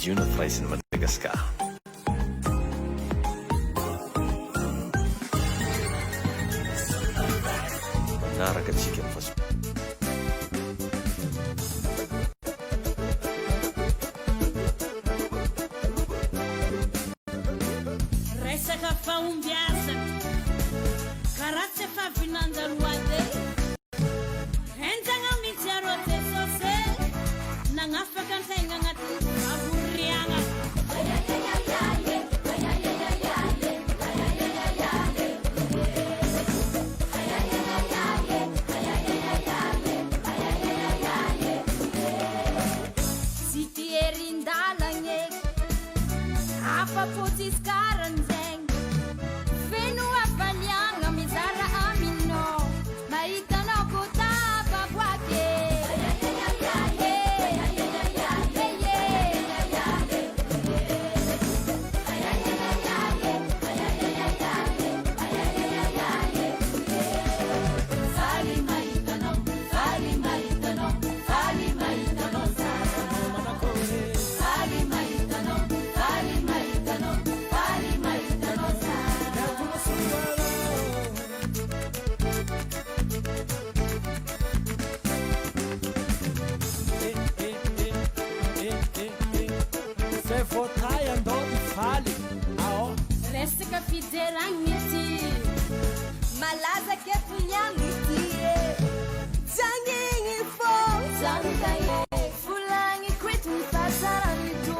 Izy io natiraisiny Madagasikara. Manaraka antsika amin'ny fahasoa. Resaka fahombiazana karaha tsy efa finanjaroade enjagna mihitsy arô jesosy nagnafaka antegna agnaty avoriagna sy fierindalagna afapotsy izy karan'zegny feno avaliagna mizara aminao mahitanao kotapavoake Votai andao ifaly ao resaka fijeragna ity malaza kefinyagna ity jangigny fô jankaye volagny koeto mifazarany to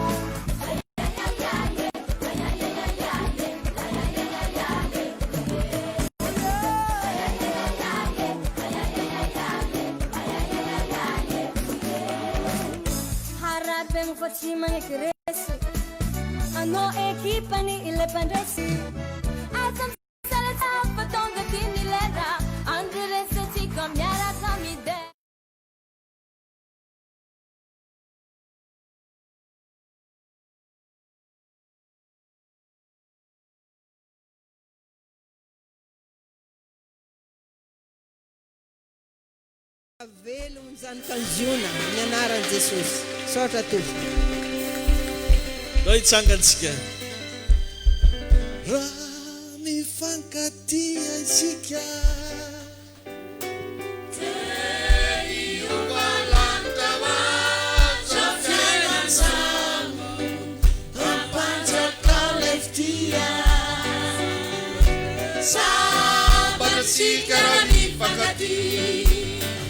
harapegny fa tsy magneky resy anao ekipany ile pandresy atamsalatafa tonga tiny lera andre resatsika miaraka mide velogny zany tanjona ny anaran'i Jesosy sotra tompoko Noi tsangatsika raha mifankatia isika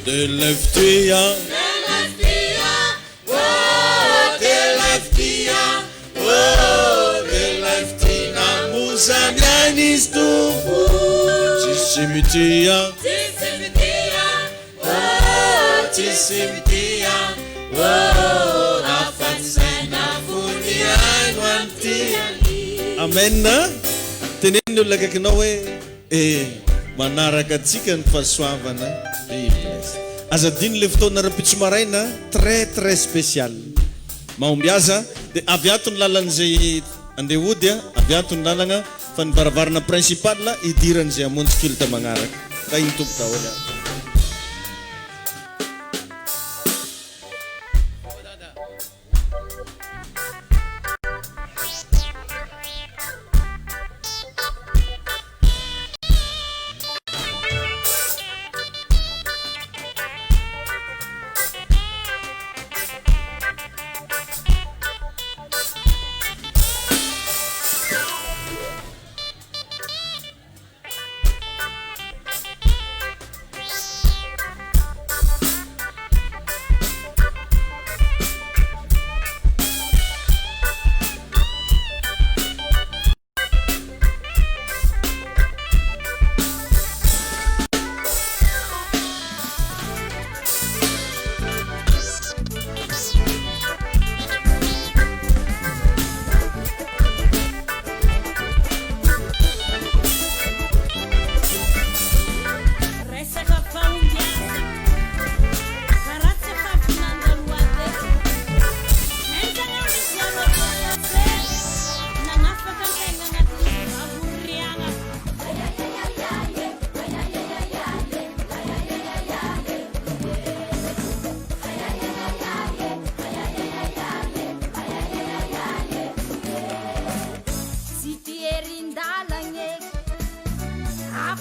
De leftia, oh, de leftia, oh, de leftina, musamianis tubu, tisimitia, oh, tisimitia, oh, afatsena funiano antia. Amen. Tenendo olona akaikinao hoe manaraka antsika ny fahasoavana azadiny le fotoana ra-pitso maraina très spécial mahomby aza dia avy ato ny lalan'izay andeha hody avy ato ny lalagna fa ny baravarana principal idiran'izay hamonjy culte magnaraka ka iny tompo daholo azy.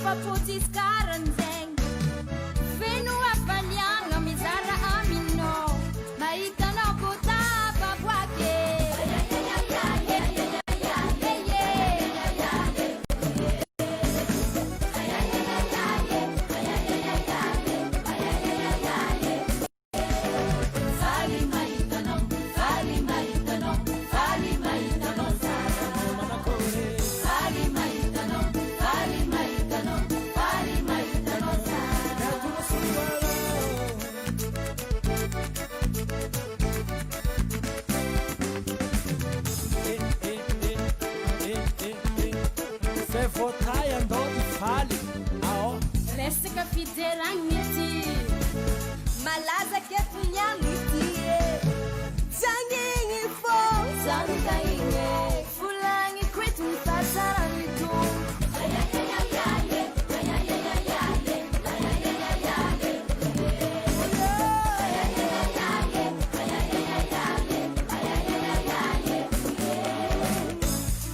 afapotisikaranzegny feno afaliagna mizara aminao mahitanao kotapaboake Se votai andò di fali ao resaka fideragnyty malaza kefinyamity zangigny fô zanotagigny volagny koety mifasaranito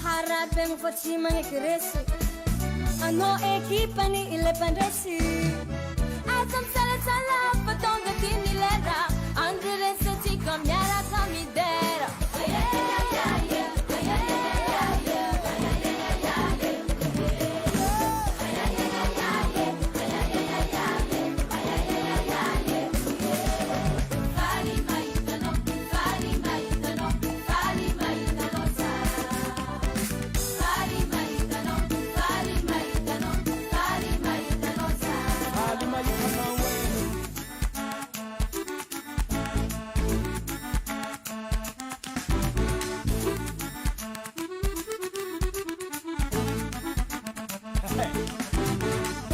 harapegny fô tsy magneky resy anao ekipany ile pandresy aza misalasala fa tonga dimy lera andiresatsika miaraka midera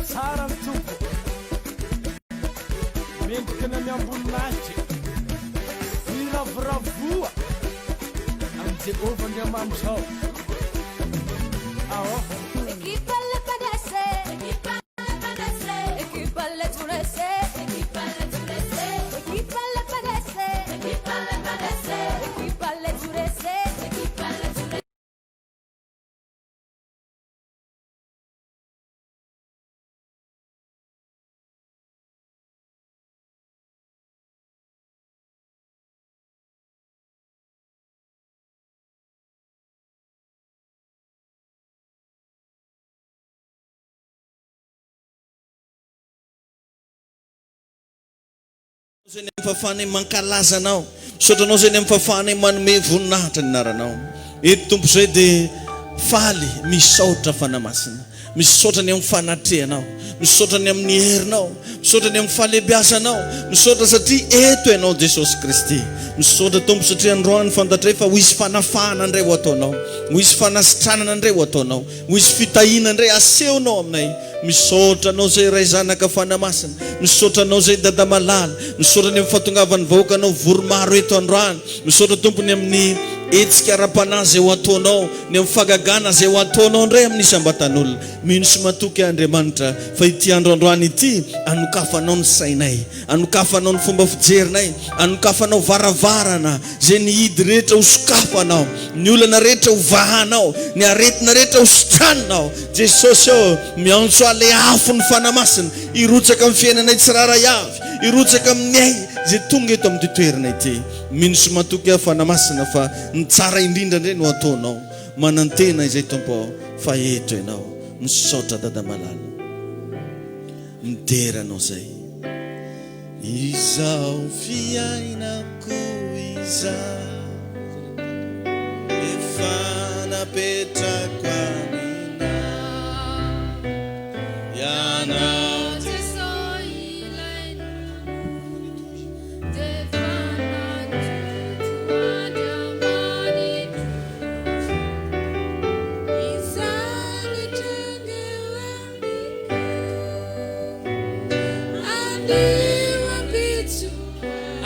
tsara mitombo mendrika ny ambonilanitra miravoravoa amin'ny Jehova Andriamanitra ao equipa le padese equipa le padese equipa le turese equipa le turese equipa le padese equipa le padese equipa le turese equipa le turese Zay fafany mankalaza anao misaotra anao zay amin'ny fafany manome voninahitra ny anaranao eto tompo zay dia faly misaotra fanamasina misaotra ny amin'ny fanatrehanao misaotra ny amin'ny herinao misaotra ny amin'ny fahalebiazanao misaotra satria eto ianao Jesosy Kristy misaotra tompo satria androany fantatray fa ho isy fanafahana indray ho ataonao ho isy fanasitranana indray ho ataonao ho isy fitahina indray asehonao aminay misaotra anao zay ray zanaka fanamasina misaotra anao zay dada malala misaotra ny amin'ny fahatongavan'ny vahoaka anao voromaro eto androany misaotra tompony amin'ny etsika ara-panahy zay ho ataonao ny amin'ny fagagana zay ho ataonao indray amin'ny isambatan'olona mino sy matoky Andriamanitra fa ity andro androany ity anokafanao ny sainay anokafanao ny fomba fijerinay anokafanao varavarana zay ny hidy rehetra ho sokafanao ny olana rehetra ho vahanao ny aretina rehetra ho sitranonao Jesosy ô miantso ale afo ny fanamasina irotsaka amin'ny fiainanay tsiraray avy irotsaka aminay zay tonga eto amin'ny toerana ity mino sy matoky fanamasina fa ny tsara indrindra indray no ataonao manantena izay tompo fa eto ianao misaotra dada malala mideranao zay izao fiainako izao efa napetrako amina ianao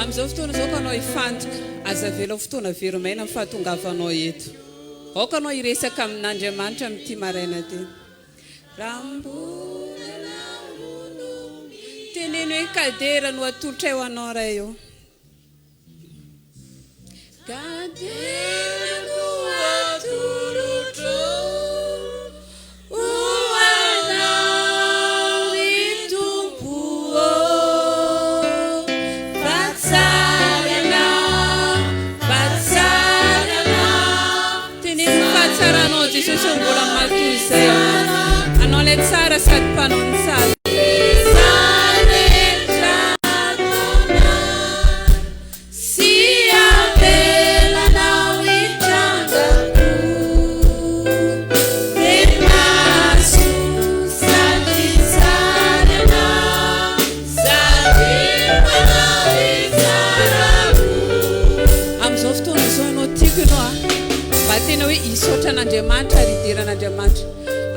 am'izao fotoana zao ka anao ifantoka aza vela fotoana veromaina amin'ny fahatongavanao eto ao ka anao iresaka amin'Andriamanitra amin'ity maraina ty rambola teneno hoe kadera no atolotra eo anao ray eo kadera no atolotra ho anao Jesosy mbola matoy zay anao le tsara sady mpanao ny sala Andriamanitra ridiran'Andriamanitra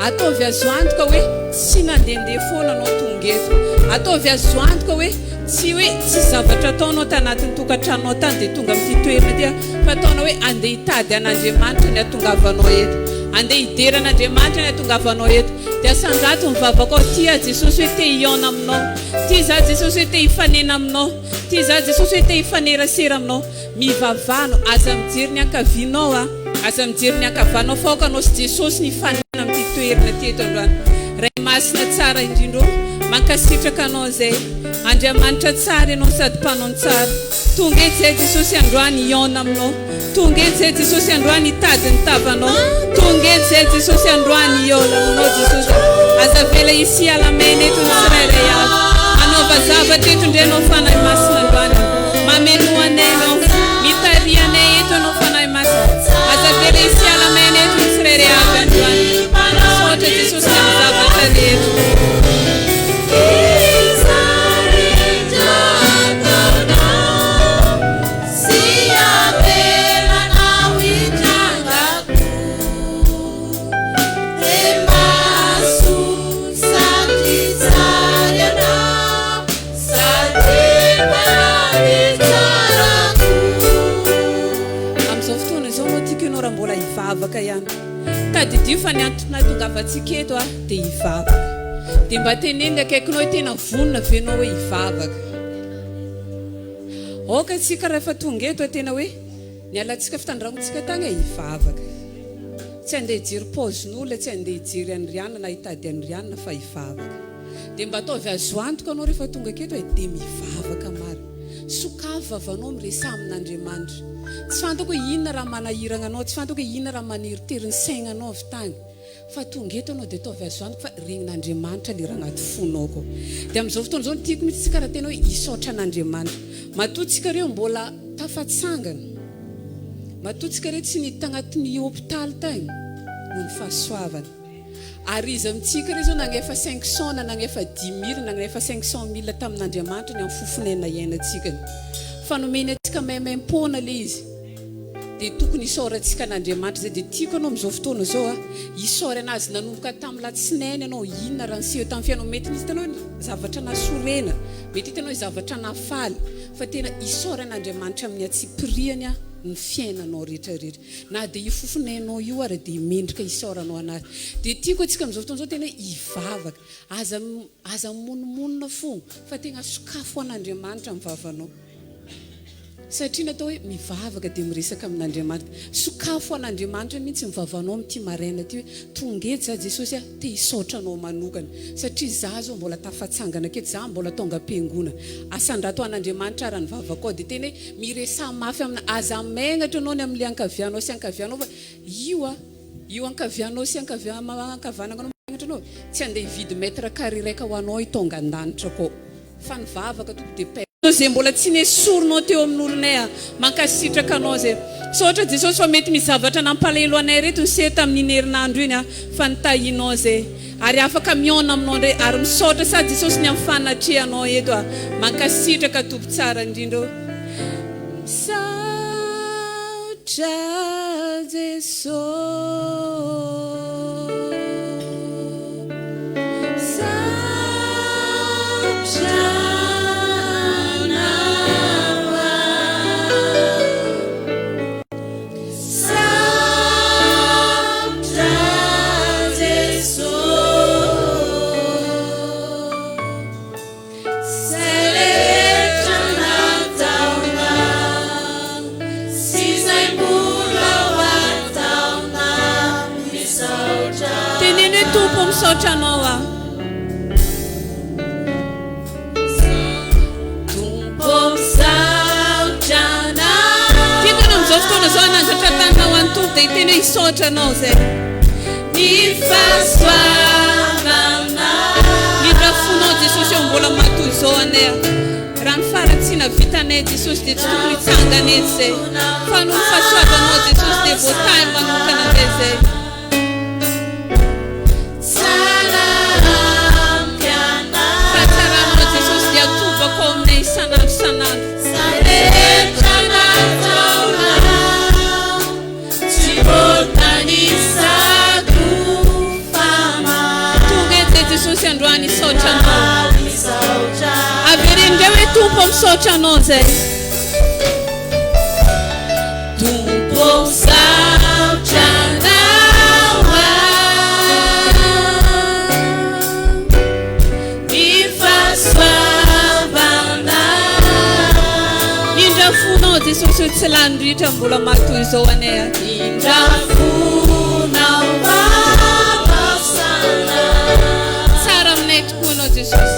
ataovy azo antoka hoe tsy nandehandeha foana anao tonga eto ataovy azo antoka hoe tsy zavatra ataonao tanatin'ny tokantranonao tany dia tonga amin'ity toerana dia fa ataonao hoe andeha hitady an'Andriamanitra ny atongavanao eto andeha hideran'Andriamanitra ny atongavanao eto dia sanjato mivavaka ao tia Jesosy hoe te hiona aminao tia za Jesosy hoe te hifanena aminao tia za Jesosy hoe te hifanerasera aminao mivavano aza mijery ny ankavianao aza mijery ny ankavanao faoka anao sy Jesosy ny fanena amin'ity toerana ty eto androany ray masina tsara indrindro mankasitraka anao zay Andriamanitra tsara ianao sady mpanao tsara tonga eto zay Jesosy androany hiona aminao tonga eto zay Jesosy androany hitady ny tavanao tonga eto zay Jesosy androany hiona aminao Jesosy aza vela isy alamena eto ny tsirairay avy anaova zavatra eto ndray anao fanahy masina androany mameno anay anao mitari anay eto anao fanahy masina aza vela isy alamena eto ny tsirairay avy androany sotra Jesosy amin'ny zavatra rehetra tadidio fa ny antony tongavantsika eto dia hivavaka dia mba tenenina akaikinao tena vonona venao hoe hivavaka oka tsika rehefa tonga eto tena hoe ny alantsika fitandranontsika tany hivavaka tsy andeha hijery paozin'olona tsy andeha hijery an'Riana na hitady an'Riana fa hivavaka dia mba ataovy azo antoka anao rehefa tonga aketo dia mivavaka maro sokafo vavanao miresa amin'Andriamanitra tsy fantako hoe inona raha manahirana anao tsy fantako hoe inona raha maniry ny sainanao avy tany fa tonga eto anao dia ataovy azo antoka fa regnin'Andriamanitra le raha anaty fonao ko dia amin'izao fotoana izao tiako mihitsy tsika raha tena hoe hisaotra an'Andriamanitra matoa tsika reo mbola tafatsangana matoa tsika reo tsy niditra agnatin'ny hôpitaly tany no ny fahasoavana ary izy amintsika reo zao nagnefa 500 na nagnefa 10 000 na nagnefa 500 000 tamin'Andriamanitra ny amin'ny fofonena iainantsika fanomena antsika maimaimpona le izy dia tokony hisaorantsika an'Andriamanitra zay dia tiako anao amin'izao fotoana zao hisaory anazy nanomboka tamin'ny latsinainy anao inona raha niseho tamin'ny fiainao mety nisy hitanao zavatra nasorena mety hitanao zavatra nafaly fa tena hisaory an'Andriamanitra amin'ny atsipiriany ny fiainanao rehetrarehetra na dia io fofonainao io ary dia mendrika hisaoranao anazy dia tiako antsika amin'izao fotoana zao tena hivavaka aza monomonona fo fa tena sokafo an'Andriamanitra mivavanao satria natao hoe mivavaka dia miresaka amin'Andriamanitra sokafo an'Andriamanitra mihitsy mivavanao amin'ity maraina ty hoe tonga eto za Jesosy te hisaotranao manokana satria za zao mbola tafatsangana aketo za mbola tonga am-piangona asandrato an'Andriamanitra ara ny vavaka ao dia tena hoe miresa mafy amina aza magnatra anao ny amin'ilay ankavianao sy ankavianao fa io ankavianao sy ankavananao magnatra anao tsy andeha hividy mètre carré raika ho anao hitonga an-danitra ko fa ny vavaka toko dia zay mbola tsy nesoronao teo amin'olonay mankasitraka anao zay sotra Jesosy fa mety mizavatra nampalahelo anay reto nyseho tamin'iny herinandro iny fa nitahinao zay ary afaka miona aminao ndray ary misaotra sa Jesosy ny amin'ny fanatrehanao eto mankasitraka tompo tsara indrindra saotra Jesosy misaotra anao tiakana amin'izao fotoana zao nandratra tanina ho an'ny tompo dia tena hisaotra anao zay Nidrafonao Jesosy eo mbola matoy zao anay. Raha ny faratsiana vitanay Jesosy dia tsy tokony hitsangana edy zay. Fa noho ny fahasoavanao Jesosy dia voatany manokana anay zay. Fahatsaraminao Jesosy dia atobako ao aminay isanandro isanandro. Jesosy androany misaotra anao. Averindreo hoe tompo misaotra anao zay. Tompo misaotra anao mifasoavana. Nindrafonao Jesosy tsy landritra mbola matoy zao anay. Nindrafonao Jesus.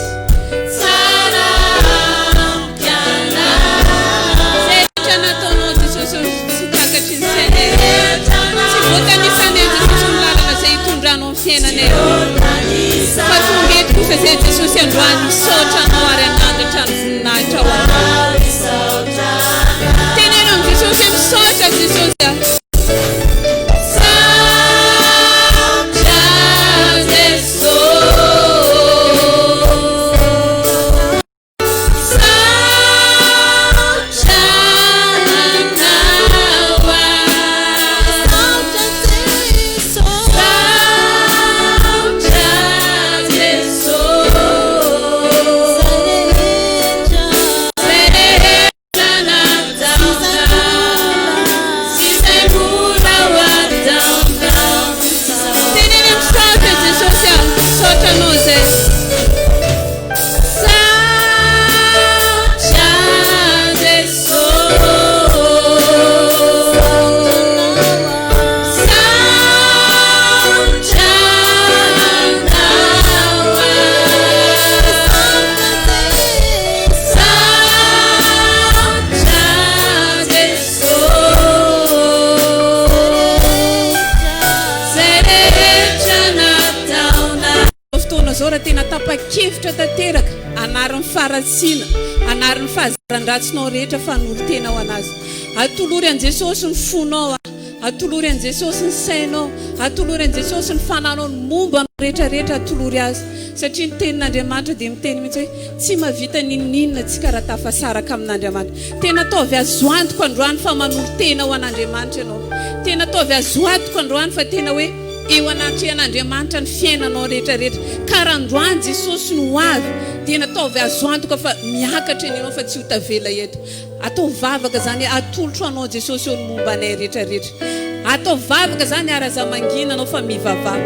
Tena tapa-kevitra tanteraka anaran'ny faratsiana, anaran'ny fahazaran-dratsinao rehetra fanolotena ho anazy. Atolory an Jesosy ny fonao, atolory an Jesosy ny sainao, atolory an Jesosy ny fananao ny momba rehetra rehetra, atolory azy. Satria ny tenin'Andriamanitra dia miteny mihitsy hoe tsy mahavita ninninona tsika raha tafasaraka amin'Andriamanitra. Tena ataovy azo antoka androany fa manolotena ho an'Andriamanitra ianao. Tena ataovy azo antoka androany fa tena hoe eo anatrehan'Andriamanitra ny fiainanao rehetra rehetra. Karaha androany Jesosy no avy dia nataovy azo antoka fa miakatra ianao fa tsy ho tavela eto. Atao vavaka zany atolotro anao Jesosy eo ny momba anay rehetra rehetra. Atao vavaka zany araza mangina anao fa mivavaka.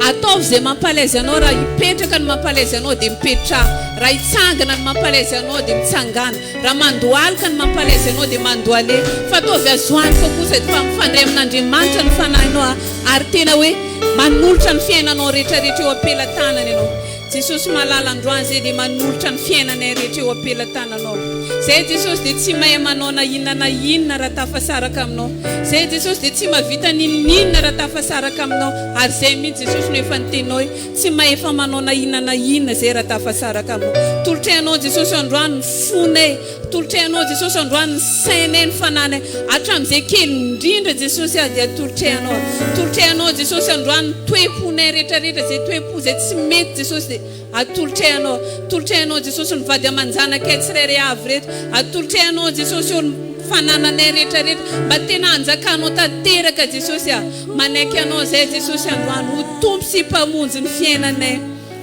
Ataovy zay mampalaizy anao, raha hipetraka ny mampalaizy anao dia mipetraha, raha hitsangana ny mampalaizy anao dia mitsangana, raha mandohalika ny mampalaizy anao dia mandohale. Fa ataovy azo antoka kosa fa mifandray amin'Andriamanitra ny fanahinao ary tena hoe manolotra ny fiainanao rehetra rehetra eo ampelantanany ianao. Jesosy malala androany zay dia manolotra ny fiainanay rehetra eo ampelantananao. Zay Jesosy dia tsy mahay manao na inona raha tafasaraka aminao. Zay Jesosy dia tsy mahavita ninninona raha tafasaraka aminao. Ary zay mihitsy Jesosy no efa nitenao hoe tsy mahay efa manao na inona zay raha tafasaraka aminao. Tolotrainao Jesosy androany ny fonay, tolotrainao Jesosy androany ny sainay, ny fananay. Hatramin'izay kely indrindra Jesosy dia tolotrainao. Tolotrainao Jesosy androany ny toe-ponay rehetra rehetra, zay toe-po zay tsy mety Jesosy dia atolotrainao. Tolotrainao Jesosy ny vady aman-janakay tsirairay avy rehetra. Atolotrainao Jesosy eo ny fanananay rehetra rehetra mba tena hanjakanao tanteraka Jesosy manaiky anao zay Jesosy androany ho tompo sy mpamonjy ny fiainanay.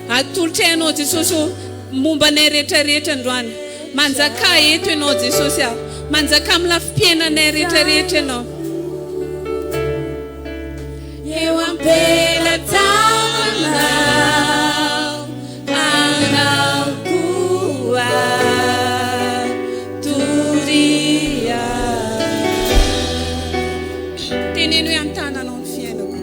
Atolotrainao Jesosy eo mombanay rehetra rehetra androany. Manjaka eto ianao Jesosy manjaka amin'ny lafim-piainanay rehetra rehetra ianao. Eo ampelantananao anao koa toria. Teneno hoe an-tananao ny fiainako.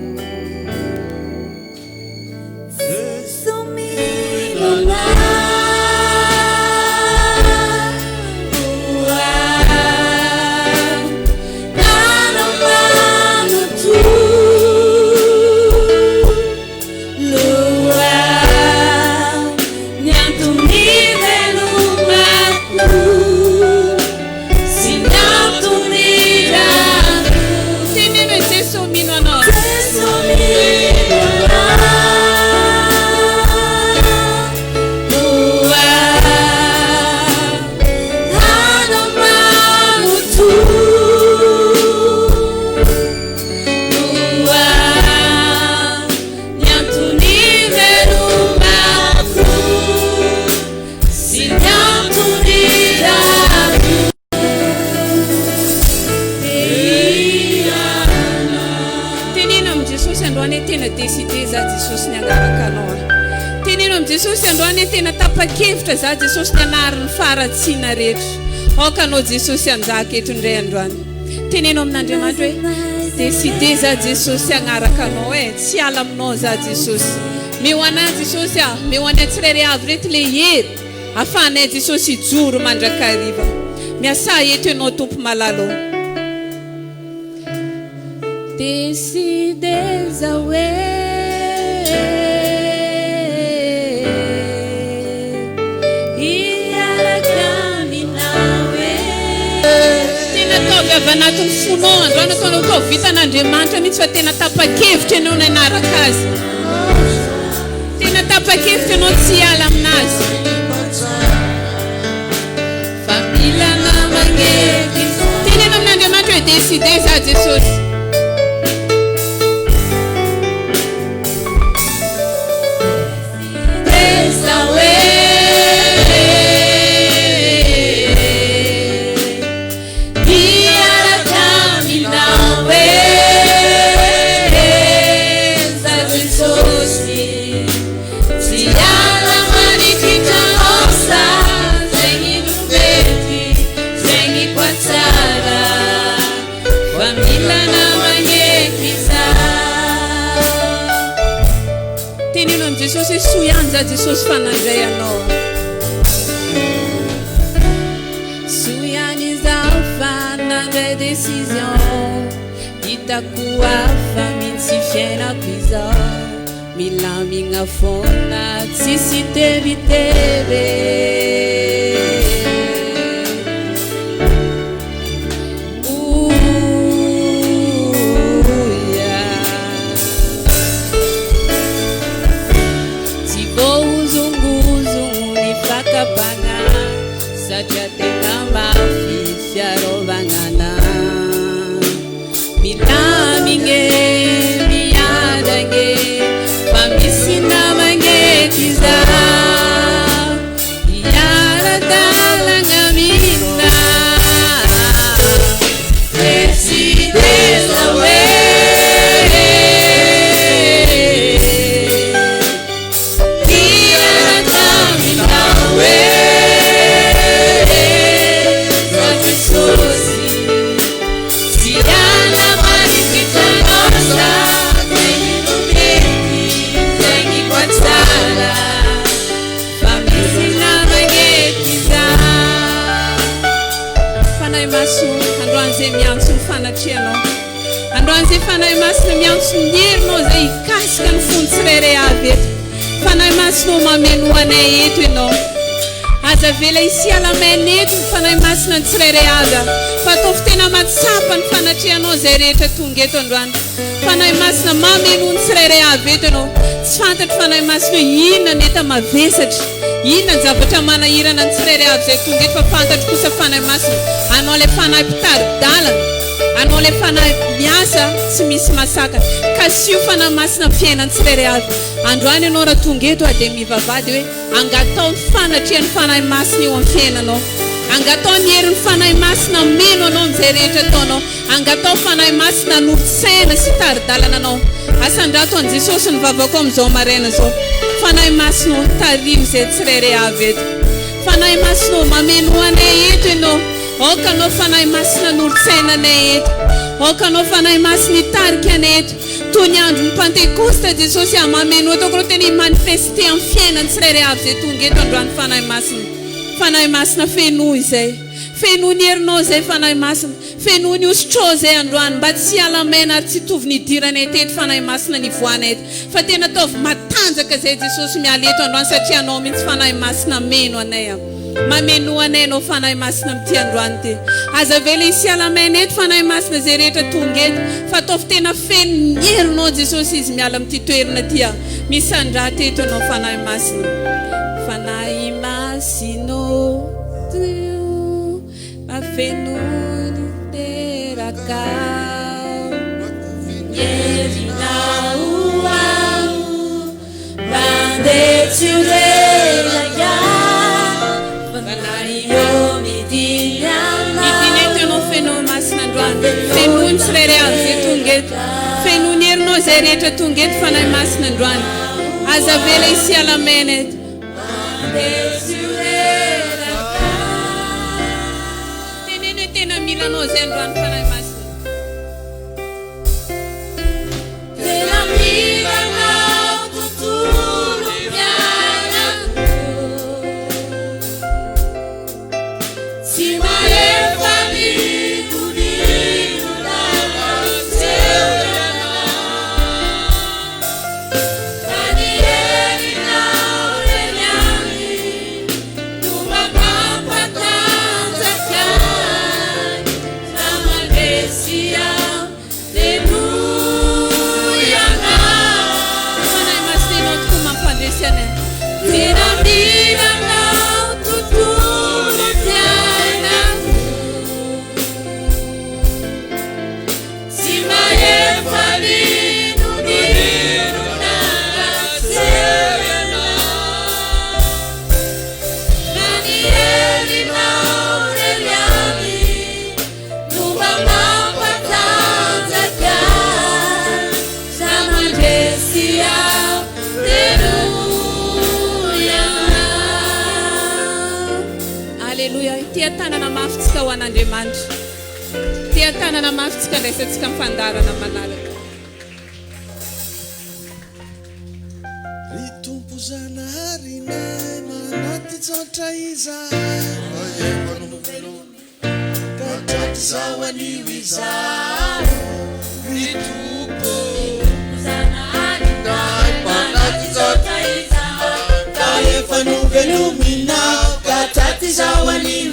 za Jesosy nianaraka anao teneno am Jesosy androany tena tapa-kevitra za Jesosy nianarany faratsiana rehetra aoka anao Jesosy anjaka eto indray androany teneno amin'Andriamanitra hoe décidé za Jesosy agnaraka anao tsy ala aminao za Jesosy meo anahy Jesosy meo any tsirairay avy reto le hery afahanay Jesosy ijoro mandrakariva miasa eto ianao tompo malalo décidé za hoe tena avy anatin'ny fonao androany ataonao tao vitan'Andriamanitra mihitsy fa tena tapa-kevitra ianao nanaraka azy tena tapa-kevitra ianao tsy hiala aminazy fa milana magnety teneno amin'Andriamanitra hoe décidé za Jesosy Jesosy soianja Jesosy fanandray anao soiany zaho fanandray décision hitako hafa mihitsy fiainako izao milamigna foana tsisy teritevy satria tena mafy fiarovagna milamigny miadagny fa misy namagnety za hiara-dalagna mina décidé za hoe androany zay fanahy masina miantso ny herinao zay hikasika ny fony tsirairay avy eto fanahy masinao mameno anay eto ianao aza vela isialamana eto ny fanahy masina ny tsirairay avy fa ataovy tena matsapa ny fanatrehanao zay rehetra tonga eto androany fanahy masina mameno ny tsirairay avy eto ianao tsy fantatry fanahy masina inona ny eta mavesatra inona ny zavatra manahirana ny tsirairay avy zay tonga eto fa fantatry kosa fanahy masina anao le fanahy mpitari-dalana anao le fanahy miasa tsy misy masaka ka sy io fanahy masina fiainany tsirairay avy androany ianao raha tonga eto dia mivavady hoe angatao ny fanatrehan'ny fanahy masina eo amin'ny fiainanao angatao ny herin'ny fanahy masina meno anao amin'izay rehetra ataonao angatao fanahy masina notsaina sy tari-dalana anao asandrato an Jesosy ny vavako amin'izao maraina zao fanahy masina tarivo izay tsirairay avy eto fanahy masina mameno anay eto ianao aoka anao fanahy masina notsaina anay eto aoka anao fanahy masina hitarika anay eto toy ny andro ny Pentekosta Jesosy mameno ataoko reo tena manifeste amin'ny fiainany tsirairay avy zay tonga eto androany fanahy masina fenoa izay fenoa ny herinao zay fanahy masina fenoa ny osotrao zay androany mba tsy alamaina ary tsy tovy ny diranay teto fanahy masina ny voana eto fa tena ataovy matanjaka zay Jesosy miala eto androany satria anao mihitsy fanahy masina meno anay mameno anay anao fanahy masina mity androany ty aza vela isialamana eto fanahy masina zay rehetra tonga eto fa ataovy tena feno ny herinao Jesosy izy miala amin'ity toerana ty misandrata eto anao fanahy masina fanahy masinao afenony teraka yerinau au bandetsurelaya fanahy yo midinety anao fenao masina androany fenony tsirairay avy zay tonga eto fenony herinao zay rehetra tonga tonga eto fanahy masina androany aza vela isialamena eto teneno hoe tena milanao zay androany fanahy masina tanana mafitsika ho an'Andriamanitra tia tanana mafitsika ndraisantsika mifandarana manaraka ry tompo zanaharinay manaty tsotra izay katratry zao anio izao ry tompo zanaharinay manaty tsotra izao ka efa novelominao katratry zao anio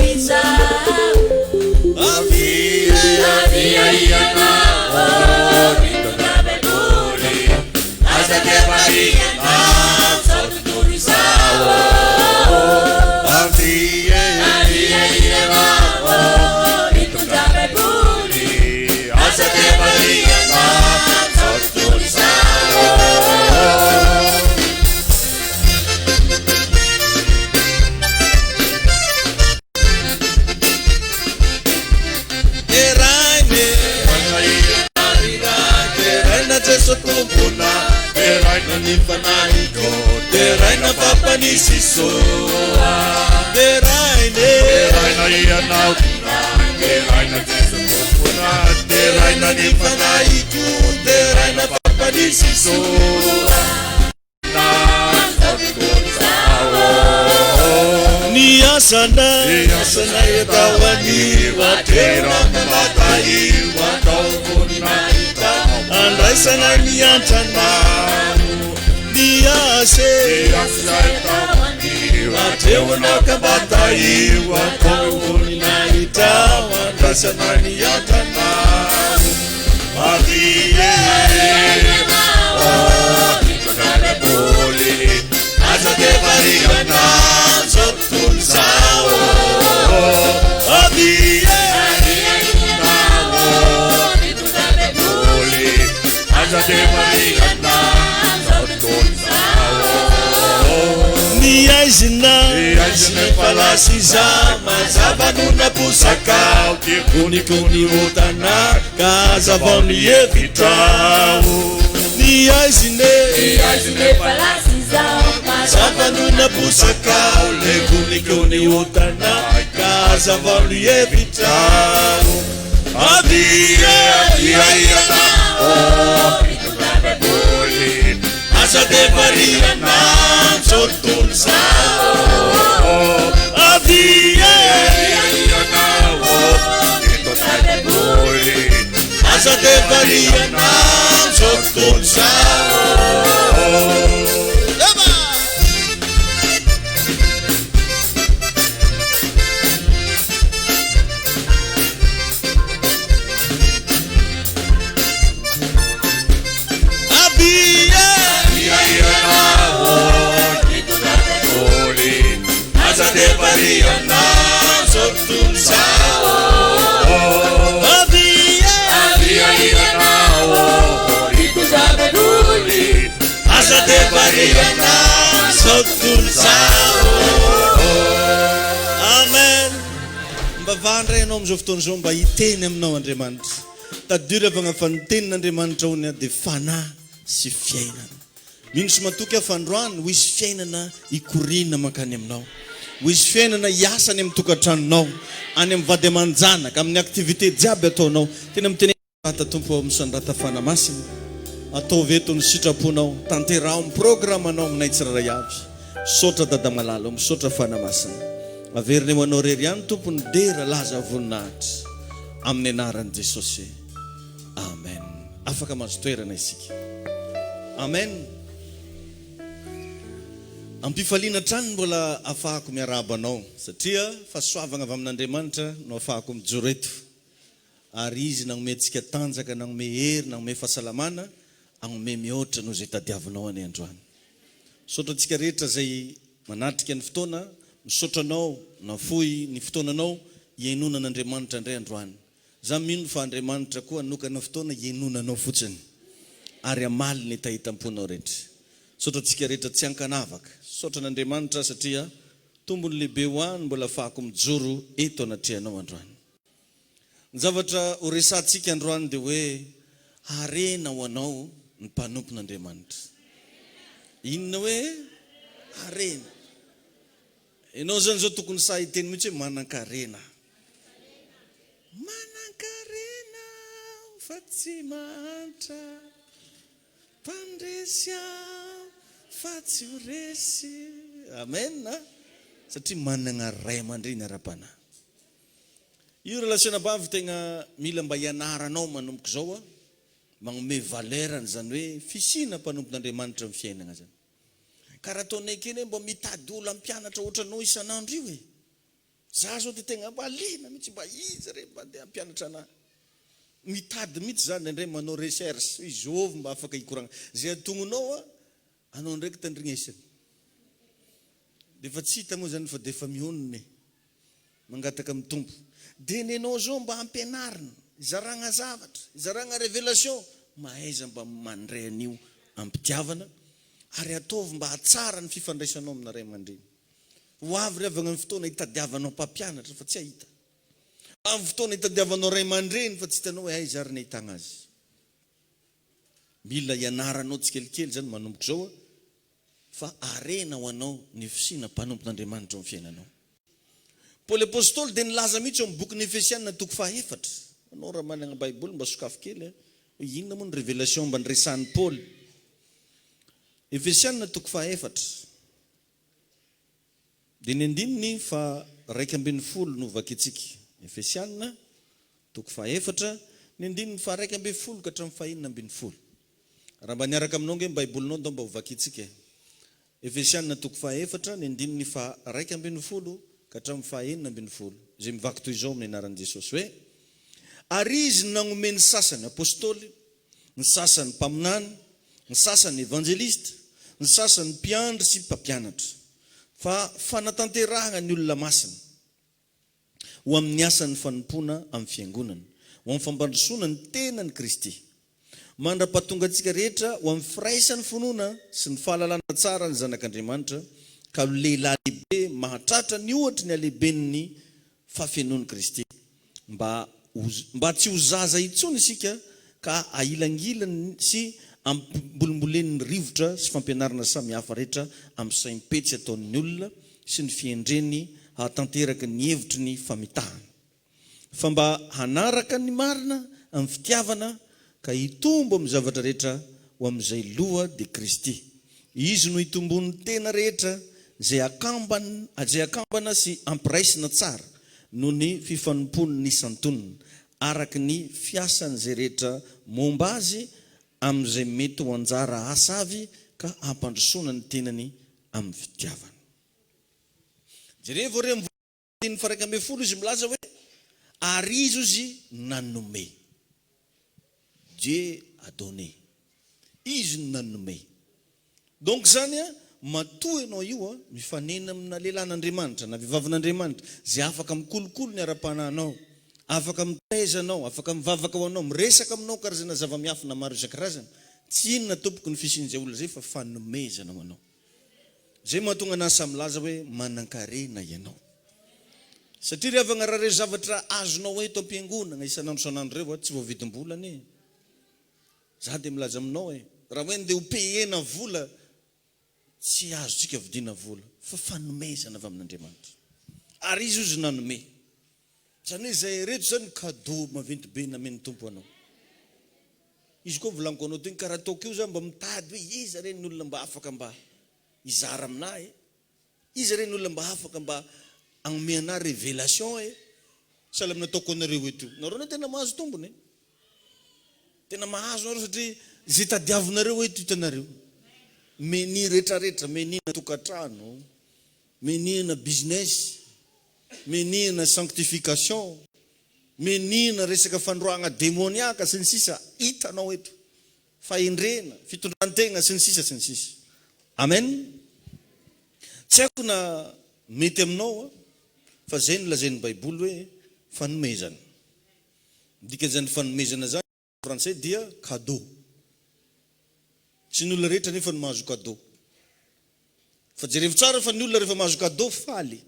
Deraina papanisi soa Deraina ianao Deraina tesopona Deraina nifanaiku Deraina papanisi soa Ni asana yetawani Watera kamatai Watawuna Andai sana ni antana Niase Watewuna kabatai Watawuna itawa Ndasana ni antana Marie Nitonare boli Azade variana Zotun sao Marie Nitonare boli Azade variana Ni aizina falasiza Mazavanuna pusakao Kuni utana Kazavoni evitao Ni aizine falasiza Mazavanuna pusakao Kuni utana Kazavoni evitao Avia Azade variana Zotun sao Avia Azade variana Zotun sao Variana Zotun sao Avia ianao Ikuzabe duli Azade variana Zotun sao Amen Mba vandra ianao amizao fotoan'izao mba hiteny aminao Andriamanitra Tadiravagna fa ny tenin'Andriamanitra honya dia fanahy sy fiainana. Mino sy matoky afandroany ho isy fiainana ikorina makany aminao. Ho isy fiainana hiasa any amin'ny tokantranonao, any amin'ny vady aman-janaka, amin'ny aktivité jiaby ataonao. Tena miteny rata tompo misandrata fanamasina. Ataovy eto ny sitraponao, tanterao amin'ny programmanao aminay tsiraray avy. Sotra dada malala, misotra fanamasina. Averiny ho anao rery ihany tompony dera laza voninahitra. Amin'ny anaran'i Jesosy. Amen. Afaka mahazo toerana isika. Amen. Ampifaliana trany mbola afahako miaraba anao satria fahasoavana avy amin'Andriamanitra no afahako mijoro eto. Ary izy nagnome-tsika tanjaka, nagnome hery, nagnome fahasalamana, agnome mihoatra no izay tadiavinao any androany. Misaotra antsika rehetra izay manatrika ny fotoana, misaotra anao nafoy ny fotoananao hiainonan'Andriamanitra indray androany. Za mino fa Andriamanitra koa anokana fotoana hiainonanao fotsiny ary amaly ny tahitam-ponao rehetra. Misaotra antsika rehetra tsy ankanavaka. Misaotra an'Andriamanitra satria tombony lehibe ho any mbola afahako mijoro eto anatrehanao androany. Ny zavatra ho resantsika androany dia hoe harena ho anao ny mpanompon'Andriamanitra. Inona hoe harena? Ianao zany zao tokony sa hiteny mihitsy hoe manan-karena. Manan-karena fa tsy mahantra, mpandresy aho fa tsy ho resy. Amen. Satria manana ray aman-dreny ara-panahy. Io relation bavy tegna mila mba hianaranao manomboka zao, magnome valerany zany hoe fisina mpanompon'Andriamanitra amin'ny fiainana zany. Karaha ataonay kely mba mitady olo ampianatra ohatranao isan'andro io e. Za zao dia tegna mba liana mihitsy mba iza re mba andeha ampianatra anahy. Mitady mihitsy zany indray manao recherche izovy mba afaka hikoragna. Zay atongonao anao ndraiky tandrinesany. Dia efa tsy hita moa zany fa dia efa mihonony mangataka amin'ny tompo. Dia nenao zao mba ampianarina, izaragna zavatra, izaragna révélation, mahaiza mba mandray an'io ampitiavana ary ataovy mba hatsara ny fifandraisanao amina ray aman-dreny. Ho avy ry avy amin'ny fotoana hitadiavanao mpampianatra fa tsy ahita. Amin'ny fotoana hitadiavanao ray aman-dreny fa tsy hitanao hoe aiza ary nahitana azy. Mila hianaranao tsikelikely zany manomboka zao fa arena ho anao ny fisina mpanompon'Andriamanitra amin'ny fiainanao. Paoly apôstôly dia nilaza mihitsy eo amin'ny boky ny Efesianina toko 4. Anao raha manana Baiboly mba sokafo kely hoe inona moa ny révélation mba niresahan'ny Paoly. Efesianina toko 4. Dia ny andininy fa 2:10 no vakintsika. Efesianina toko 4, ny andininy fa 2:10 ka hatramin'ny 5:10. Raha mba niaraka aminao nge Baibolinao ndao mba ho vakintsika. Efesianina toko 4, ny andininy fa 2:10 ka hatramin'ny 5:10. Zay mivaky toy izao amin'ny anaran'i Jesosy hoe ary izy nagnome ny sasany apôstôly, ny sasany mpaminany, ny sasany evangelista, ny sasany mpiandry sy mpampianatra, fa fanatanterahana ny olona masina ho amin'ny asan'ny fanompona amin'ny fiangonana, ho amin'ny fampandrosoana ny tenany Kristy, mandra-pahatonga antsika rehetra ho amin'ny firaisan'ny finoana sy ny fahalalana tsara ny zanak'Andriamanitra, ka lehilahy lehibe mahatratra ny ohatra ny alehiben'ny fafenoan'i Kristy, mba tsy ho zaza intsony isika ka ailangilany sy ambolimbolen'ny rivotra sy fampianarana samihafa rehetra amin'ny saim-petsy ataon'ny olona sy ny fiendreny hatanteraka ny hevitry ny famitahana. Fa mba hanaraka ny marina amin'ny fitiavana ka hitombo amin'ny zavatra rehetra ho amin'izay loha dia Kristy. Izy no hitombon'ny tena rehetra zay akambana sy ampiraisina tsara no ny fifanompony ny isantonina araka ny fiasan'izay rehetra momba azy amin'izay mety ho anjara asa avy ka ampandrosoana ny tenany amin'ny fitiavana. Jereo vao re amin'ny 2:10 izy milaza hoe ary izy ozy nanome. Dieu a donné. Izy nanome. Donc zany matoa ianao io mifanena amina lehilahin'Andriamanitra na vehivavin'Andriamanitra zay afaka mikolokolo ny ara-panahinao, afaka mitaizanao, afaka mivavaka ho anao, miresaka aminao karazana zava-miafina maro isan-karazany. Tsy inona tompoko ny fisin'izay olona zay fa fanomezana ho anao. Zay mahatonga anazy samy milaza hoe manan-karena ianao. Satria rehefa raha reo zavatra azonao eto am-piangonana isan'andro isan'andro reo tsy voavidim-bolana e. Za dia milaza aminao hoe raha hoe ndeha ho pehena vola tsy azotsika vidiana vola fa fanomezana avy amin'Andriamanitra ary izy ozy nanome zany hoe zay reto zany cadeau maventy be namen'ny tompo anao izy koa volaniko anao teny karaha ataoko io zany mba mitady hoe iza reny ny olona mba afaka mba izara aminahy iza reny olona mba afaka mba agnome anahy révélation sahala amin'ny nataoko anareo eto nareo ne tena mahazo tombony tena mahazo nareo satria zay tadiavinareo eto hitanareo meni rehetrarehetra menina tokantrano menina business menina sanctification menina resaka fandroagna démoniaka sy ny sisa hitanao eto fahendrena fitondrantegna sy ny sisa amen tsy haiko na mety aminao fa zay no lazain'ny baiboly hoe fanomezana dikan'izany fanomezana zany français dia cadeau tsy ny olona rehetra nefa no mahazo cadeau fa jerevy tsara fa ny olona rehefa mahazo cadeau faly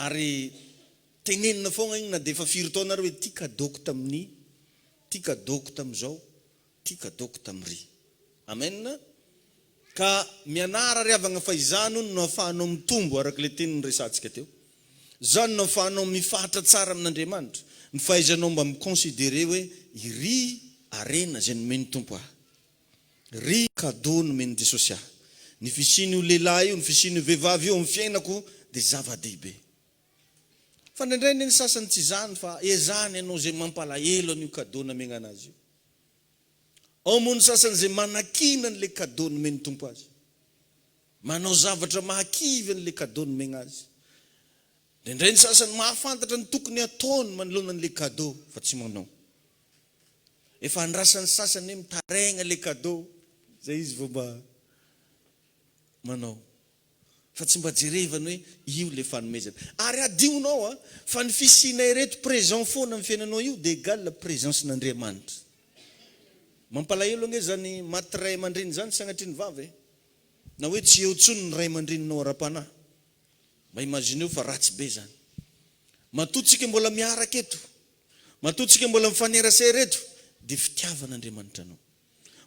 ary tenenina foagna igny na dia efa firy taona ary hoe tia cadeauko tamin'ny tia cadeauko tamin'izao tia cadeauko tamin'ry amen ka mianara ry avagna fa izany no ahafahanao mitombo araka le teny nyresantsika teo zany no ahafahanao mifahatra tsara amin'Andriamanitra ny fahaizanao mba miconsidere hoe iry arena zay nomeny tompo ahy ry cadeau nomeny Jesosy ahy ny fisiany io lehilahy io ny fisiany io vehivavy io amin'ny fiainako dia zava-dehibe fa ndraindray ny sasany tsy zany fa ezany ianao zay mampalahelo an'io cadeau namegna anazy io ao moa ny sasany zay manakina n'le cadeau nomeny tompo azy manao zavatra mahakivy n'le cadeau nomegna azy ndraindray ny sasany mahafantatra ny tokony ataony manoloana n'le cadeau fa tsy manao efa andrasan'ny sasany hoe mitaregna le cadeau zay izy vao mba manao fa tsy mba jerevany hoe io le fanomezana ary adionao fa ny fisianay reto présent foana amin'ny fiainanao io dia égale la présence n'Andriamanitra mampalahelo ange zany maty ray aman-dreny zany sy agnatriny vavy na hoe tsy eo tsony ny ray aman-dreninao ara-panahy mba imagineo fa ratsy be zany matotsika mbola miaraka eto matotsika mbola mifanerasera eto dia fitiavan'Andriamanitra anao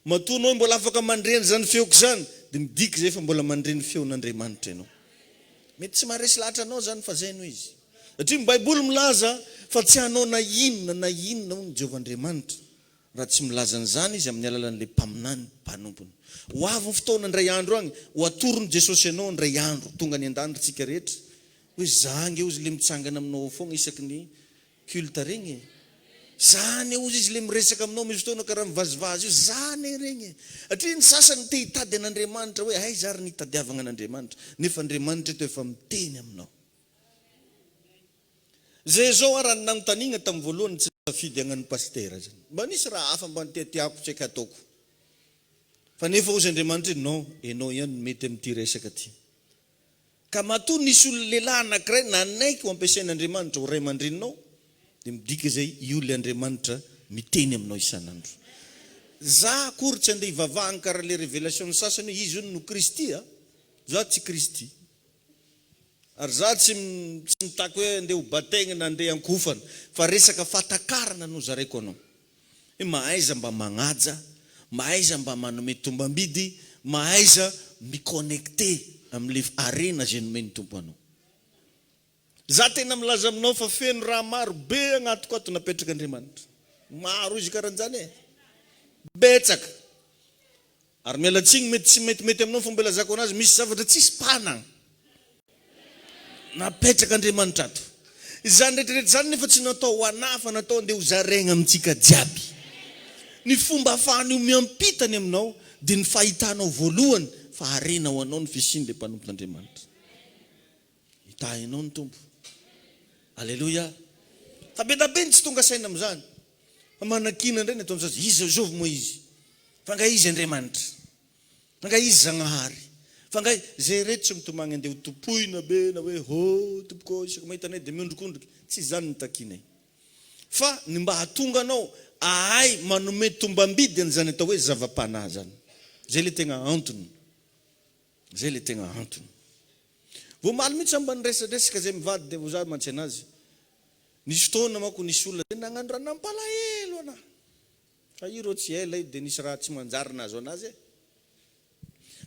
matonao mbola afaka mandreny zany feoko zany dia midiky zay fa mbola mandreny feon'Andriamanitra ianao mety tsy maharesy lahatra anao zany fa zay no izy satria ny baiboly milaza fa tsy hanao na inona hono Jehovahandriamanitra raha tsy milaza an'izany izy amin'ny alalan'le mpaminany mpanompony ho avy ny fotoana ndray andro agny ho atorony Jesosy ianao ndray andro tonga ny an-danitrantsika rehetra hoe zange ozy le mitsangana aminao foagna isaky ny culte regny zany ozy izy le miresaka aminao misy fotoana karaha mivazivazy io zany regny satria ny sasany te hitady an'Andriamanitra hoe hay zary ny hitadiavagna an'Andriamanitra nefa Andriamanitra eto efa miteny aminao zay zao raha nanotanigna tamin'ny voalohany tsy safidy agnan'ny pastera zany mba nisy raha hafa mba nitiatiako tsy haika ataoko fa nefa ozy Andriamanitra non enao ihany mety amin'ity resaka ty ka matoa nisy olo lehilahy anankiray nanaiky ho ampiasain'Andriamanitra ho ray aman-dreninao dia midika zay io le Andriamanitra miteny aminao isan'andro za akory tsy andeha hivavahana karaha le révélation ny sasany hoe izy io no Kristy za tsy Kristy ary za tsy mitaky hoe andeha ho bataigna na andeha ankofana fa resaka fatakarana no zaraiko anao hoe mahaiza mba magnaja mahaiza mba manome tombambidy mahaiza miconnecté amin'le arena zay nomeny tompo anao za tena milaza aminao fa feno raha maro be agnatiko ato napetraka Andriamanitra maro izy karan'izany betsaka ary mialatsigny mety tsy metimety aminao fomba ilazako anazy misy zavatra tsisy panagna napetraka Andriamanitra ato izany rehetrarehetra zany nefa tsy natao ho anahy fa natao andeha ho zaraigna amintsika jiaby ny fomba ahafahany io miampitany aminao dia ny fahitanao voalohany fa arena ho anao ny fisiny le mpanompon'Andriamanitra hitahinao ny tompo alleluia fa be da be tsy tonga saina amin'izany fa manakina indray ny ataony sasy izy zovy moa izy fa nga izy Andriamanitra fa nga izy Zagnahary fa nga zay reto tsy mitomagny andeha ho topoina be na hoe tompoko isaka mahitanay dia miondrikondriky tsy zany ny takinay fa ny mba hatonga anao ahay manome tombambidy an'izany atao hoe zava-panahy zany zay le tegna antony zay le tegna antony vao maly mihitsy mba niresadresaka zay mivady dia za mantsy anazy nisy fotoana manko nisy olona zay nagnano raha nampalahelo anahy fa iro tsy ela io dia nisy raha tsy manjary nazo anazy e.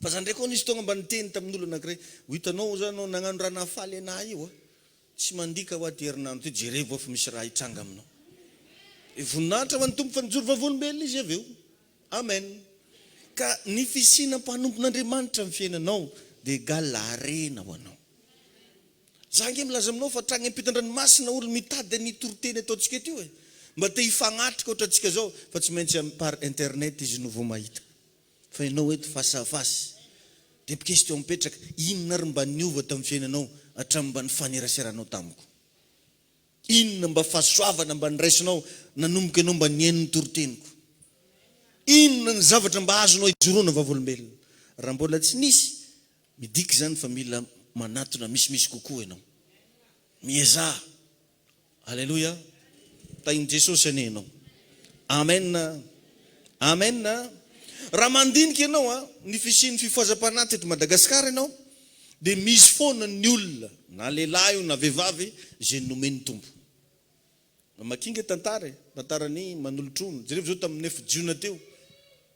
Fa zany ndraiky nisy tonga mba niteny tamin'olo anankiray, ho hitanao zany anao nagnano raha nahafaly anahy io tsy mandika ho aty herinandro ty jereo fa misy raha hitranga aminao. Voninahitra ho an'ny tompo fa nijoro vavolombelona izy avy eo. Amen. Ka ny fisinam-panompon'Andriamanitra amin'ny fiainanao dia égal arena ho anao. Za nge milaza aminao fa tragny ampitan-dranomasina olo mitady ny toroteny ataontsika ety io e. Mba te hifagnatrika ohatra antsika zao fa tsy maintsy par internet izy no vao mahita. Fa ianao eto face à face. Dia question mipetraka, inona ry mba niova tamin'ny fiainanao hatramin'ny mba nifaneraseranao tamiko? Inona mba fahasoavana mba niraisinao nanomboka ianao mba nihaino ny toroteniko? Inona ny zavatra mba azonao ijoroana vavolombelona? Raha mbola tsy nisy, midika zany fa mila manatona misimisy kokoa ianao. Mieza. Alleluia. Tain'i Jesosy ane ianao. Amen. Amen. Raha mandinika ianao ny fisian'ny fifohazam-panahy teto Madagasikara ianao, dia misy foana ny olona na lehilahy io na vehivavy izay nomeny tompo. Makinga tantarany manolotrono. Jereo zao tamin'ny 9 Jiona teo,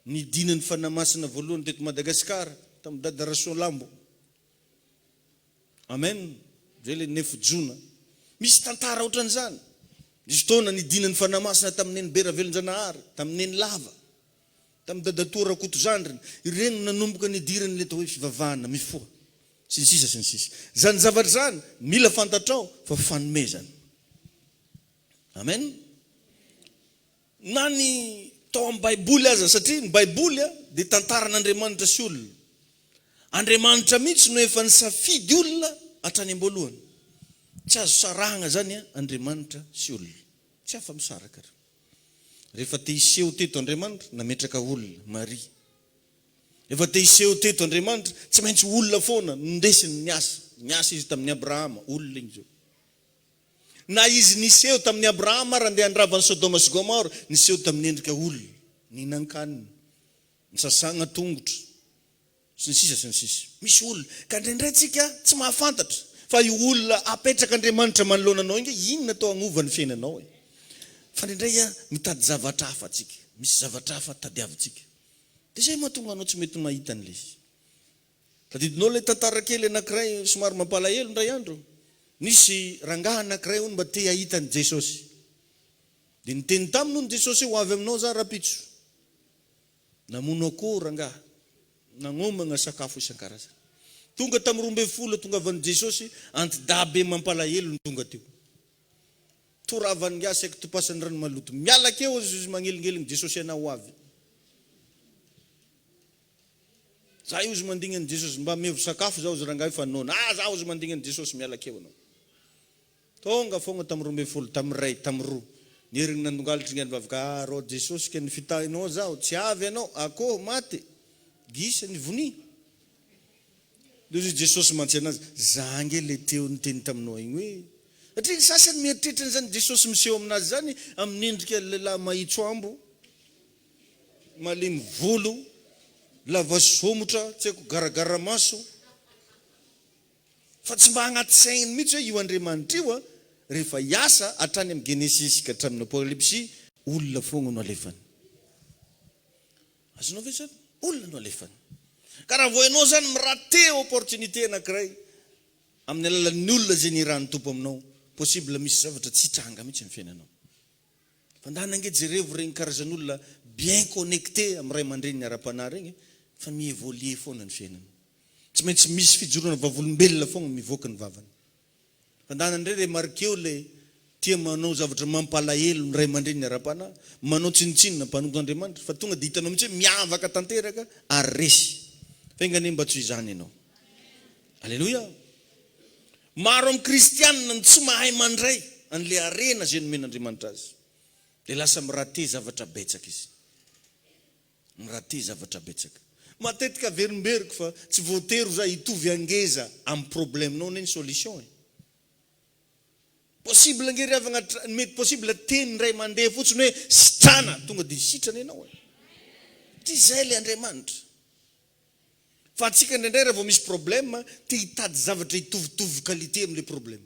nidinan'ny fanamasina voalohany teto Madagasikara tamin'ny dada Rasolambo. Amen. Zay le 9 Jiona. Misy tantara ohatran'izany. Misy fotoana nidinan'ny fanamasina tamin'ny Neny Beravelonjanahary, tamin'ny Neny Lava, tamin'ny dada Tora Kotozandrina. Ireny nanomboka nidirany le hoe fivavahana mifoha. Sy ny sisa. Zany zavatra zany mila fantatrao fa fanomezana. Amen. Na ny tao amin'ny Baiboly aza, satria ny Baiboly dia tantaran'Andriamanitra sy olona. Andriamanitra mihitsy no efa nisafidy olona hatrany am-boalohany. Tsy azo sarahana zany Andriamanitra sy olona. Tsy afa-misaraka. Rehefa te hiseho teto Andriamanitra, nametraka olona, Maria. Rehefa te hiseho teto Andriamanitra, tsy maintsy olona foana nindesiny niasa. Niasa izy tamin'ny Abrahama, olona igny zao. Na izy niseho tamin'ny Abrahama raha ndeha handravany Sodoma sy Gomora, niseho tamin'ny endrika olona, nihinan-kanina, nisasagna tongotra, sy ny sisa. Misy olona. Ka indraindray tsika tsy mahafantatra fa io olona apetraka Andriamanitra manoloana anao inge, inona atao agnovany fiainanao e. Fa indraindray mitady zavatra hafa tsika. Misy zavatra hafa tadiavintsika. Dia zay mahatonga anao tsy mety mahita an'ilay izy. Tadidinao ilay tantara kely anankiray somary mampalahelo indray andro. Nisy rangahy anankiray hono mba te hahita ny Jesosy. Dia niteny taminy hono Jesosy ho avy aminao za rapitso. Namono akoho rangahy. Nagnomana sakafo isan-karazany. Tonga tamin'ny 12 tonga avan'i Jesosy, antidabe mampalahelo ny tonga teo. Toravany asa eky topasan'ny rano maloto. Miala keo izy magnelingeliny Jesosy ana ho avy. Za io izy mandingany Jesosy mba mevo sakafo zao izy rangahy fa nona. Za izy mandingany Jesosy miala keo anao. Tonga fonga tamin'ny 12, tamin'ny ray, tamin'ny roa. Nierigny nandongalitra ngany vavaka, rô Jesosy ke nifitahinao zao, tsy avy anao, akoho maty. Gisa ny voni. Dia Jesosy mantsy anazy, za nge le teo niteny taminao igny hoe. Satria sasany mieritreritra zany Jesosy miseho aminazy zany amin'ny endrika lehilahy mahitso ambo, malemy volo, lava somotra, tsy haiko garagara maso. Fa tsy mba agnaty saigny mihitsy hoe io Andriamanitra io rehefa hiasa hatrany amin'ny Genesis ka hatramin'ny Apokalipsy, olona foana no alefany. Azonao ve zany? Olona no alefany. Ka raha vao ianao zany miraté opportunité anankiray amin'ny alalan'ny olona zay nirahany tompo aminao, possible misy zavatra tsy hitranga mihitsy amin'ny fiainanao. Fandana nge jerevo regny karazan'olona bien connecté amin'ny ray aman-dreny ny ara-panahy regny, fa mievolie foana ny fiainana. Tsy maintsy misy fijoroana vavolombelona foana mivoaka ny vavany. Fandana indray le markeo le tia manao zavatra mampalahelo ny ray aman-dreny ny ara-panahy, manao tsinitsinina mpanompon'Andriamanitra, fa tonga dia hitanao mihitsy hoe miavaka tanteraka ary resy. Fa ingane mba tsy izany ianao. Alleluia. Maro amin'ny kristianina tsy mahay mandray an'le arena zay nomen'Andriamanitra azy. Dia lasa miraté zavatra betsaka izy. Miraté zavatra betsaka. Matetika verimberiko fa tsy voatery za hitovy angeza amin'ny probleminao neny solution e. Possible ngery avy agnaty, mety possible teny ray mandeha fotsiny hoe sitrana, tonga dia sitrana ianao e. Ty zay le Andriamanitra. Fa atsika indraindray raha vao misy problème, te hitady zavatra hitovitovy qualité amin'le problème.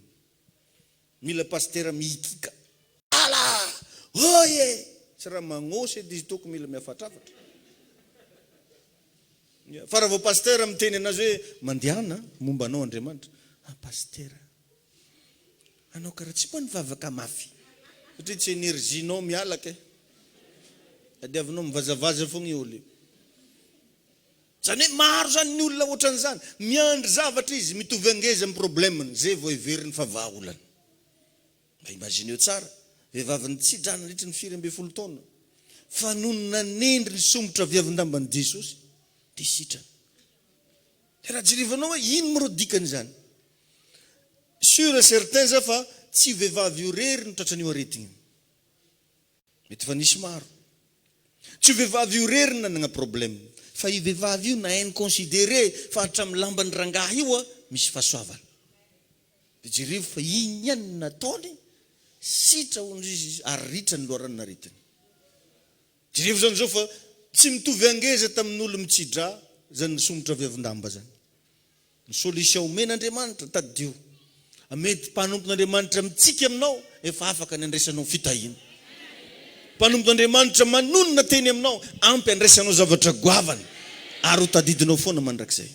Mila pastera mihikika. Ala! Oye! tsy raha magnosy edy izy toko mila miafatrafatra. Fa raha vao pasteur miteny anazy hoe mandehana momba anao Andriamanitra. Pasteur, anao karaha tsy mba nivavaka mafy. Satria tsy énergie-nao mialaka e. Adiavinao mivazavaza fogna io olo. Zany hoe maro zany ny olona ohatran'izany. Miandry zavatra izy mitovy angeza amin'ny problemany. Zay vao heveriny fa vahaolany. Mba imagineo tsara. Vehivavy tsy drana nandritra ny 4 taona. Fa noho nanendry ny somotra viavin-dambany Jesosy. Dia sitrany. Raha jerivanao hoe ino moa dikany zany? Sûr et certain za fa tsy vehivavy io rery no tratran'io aretigny. Mety fa nisy maro. Tsy vehivavy io rery nanagna problème. Fa io vehivavy io na hainy considéré fa hatramin'ny lambany rangaha io misy fahasoavana. Dia jerivo fa iny ihany nataony sitra izy aritra ny loharany naritiny. Jerivo zany zao fa tsy mitovy angeza tamin'olo mitsidra zany nisomotra viavin-damba zany. Ny solution omen'Andriamanitra tadidio. Mety mpanompon'Andriamanitra mitsika aminao efa afaka ny andraisanao fitahina. Mpanompon'Andriamanitra manonona teny aminao ampy andraisanao zavatra goavana ary ho tadidinao foana mandrakizay.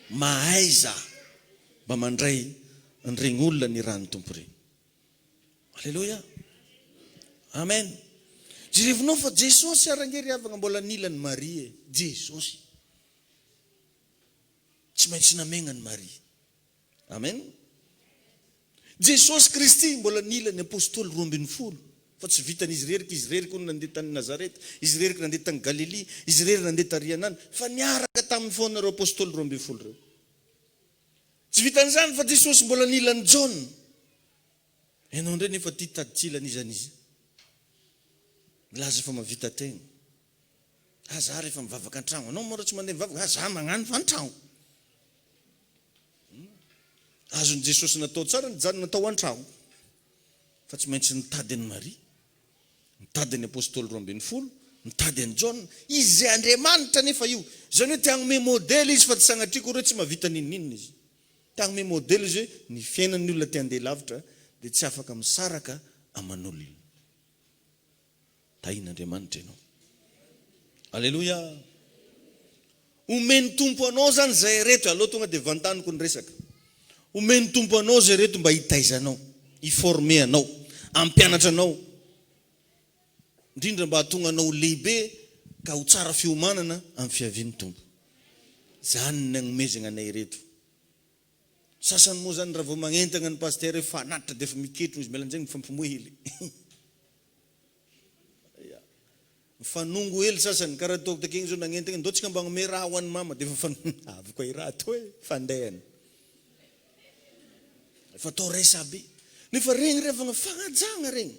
Mahay za mba mandray an'iregny olona ny rano tompo regny. Alléluia. Amen. Jerevinao fa Jesosy arangery avana mbola nila ny Marie. Jesosy tsy maintsy namegna ny Marie. Amen. Jesosy Kristy mbola nila ny apôstôly 12. Fa tsy vitan'izy rerika, izy rerika nandeha tany Nazareta, izy rerika nandeha tany Galilia, izy rerika nandeha tany Rianana, fa niaraka tamin'ny foana reo apôstôly 12 reo. Tsy vitan'izany fa Jesosy mbola nila ny John. Ianao ndray nefa tia taditsila an'izanizy. Milaza fa mavita tegna. Za rehefa mivavaka an-tragno, anao mora tsy mandeha mivavaka, za magnano fa an-tragno. Azony Jesosy natao tsara, zany natao an-tragno. Fa tsy maintsy nitady an'i Marie, nitady an'ny apôstôly 12, nitady an'i John. Izy zay Andriamanitra nefa io. Zany hoe tiagnome modèle izy fa tsy sanatriako hoe tsy mahavita ninninina izy. Tiagnome modèle izy hoe ny fiainan'ny olona te handeha lavitra dia tsy afaka misaraka aman'olona. Tahin'Andriamanitra ianao. Alléluia. Omeny tompo anao zany zay reto, aloha tonga dia vantaniko ny resaka. Omeny tompo anao zay reto mba hitaizanao, hiforme anao, ampianatra anao. Indrindra mba hatonga anao lehibe ka ho tsara fiomanana amin'ny fiavian'ny tompo. Zany ny agnomezana anay reto. Sasany moa zany raha vao magnentana ny pasteur hoe fanatitra dia efa miketro izy melanjany mifampimohely. Mifanongo hely sasany karaha ataoko takeny zao nagnentana ndao tsika mba agnome raha ho an'ny mama dia efa avy koa i raha to hoe fandehany. Efa atao resa be. Nefa regny revana fagnajana regny.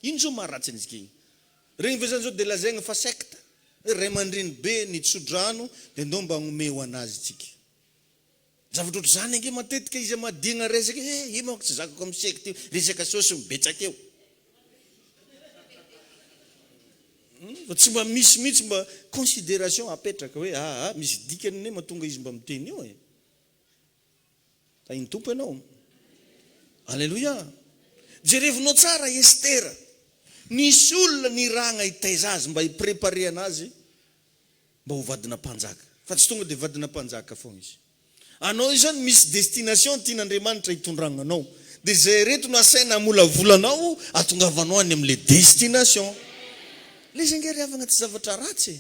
Ino zao maharatsy an'izy kegny. Regny ve zany zao dia lazaigna fa secte. Ray aman-dreny be nitsodrano dia ndao mba agnome ho anazy tsika. Zavatra ohatry zany ange matetika izy amadina resaka io manko tsy zakako amin'ny secte io, resaka sosy mibetsaka eo. Fa tsy mba misy mihitsy mba considération apetraka hoe misy dikany ne mahatonga izy mba miteny io e. Tahin'ny tompo ianao. Alléluia. Jerevinao tsara Estera. Nisy olona niragna hitaiza azy mba hiprépare anazy mba ho vadina mpanjaka. Fa tsy tonga dia vadina mpanjaka foana izy. Anao io zany misy destination tian'Andriamanitra hitondragna anao. Dia zay reto no asaina amolavolanao atongavanao any amin'ilay destination. Le zengery avana tsy zavatra ratsy.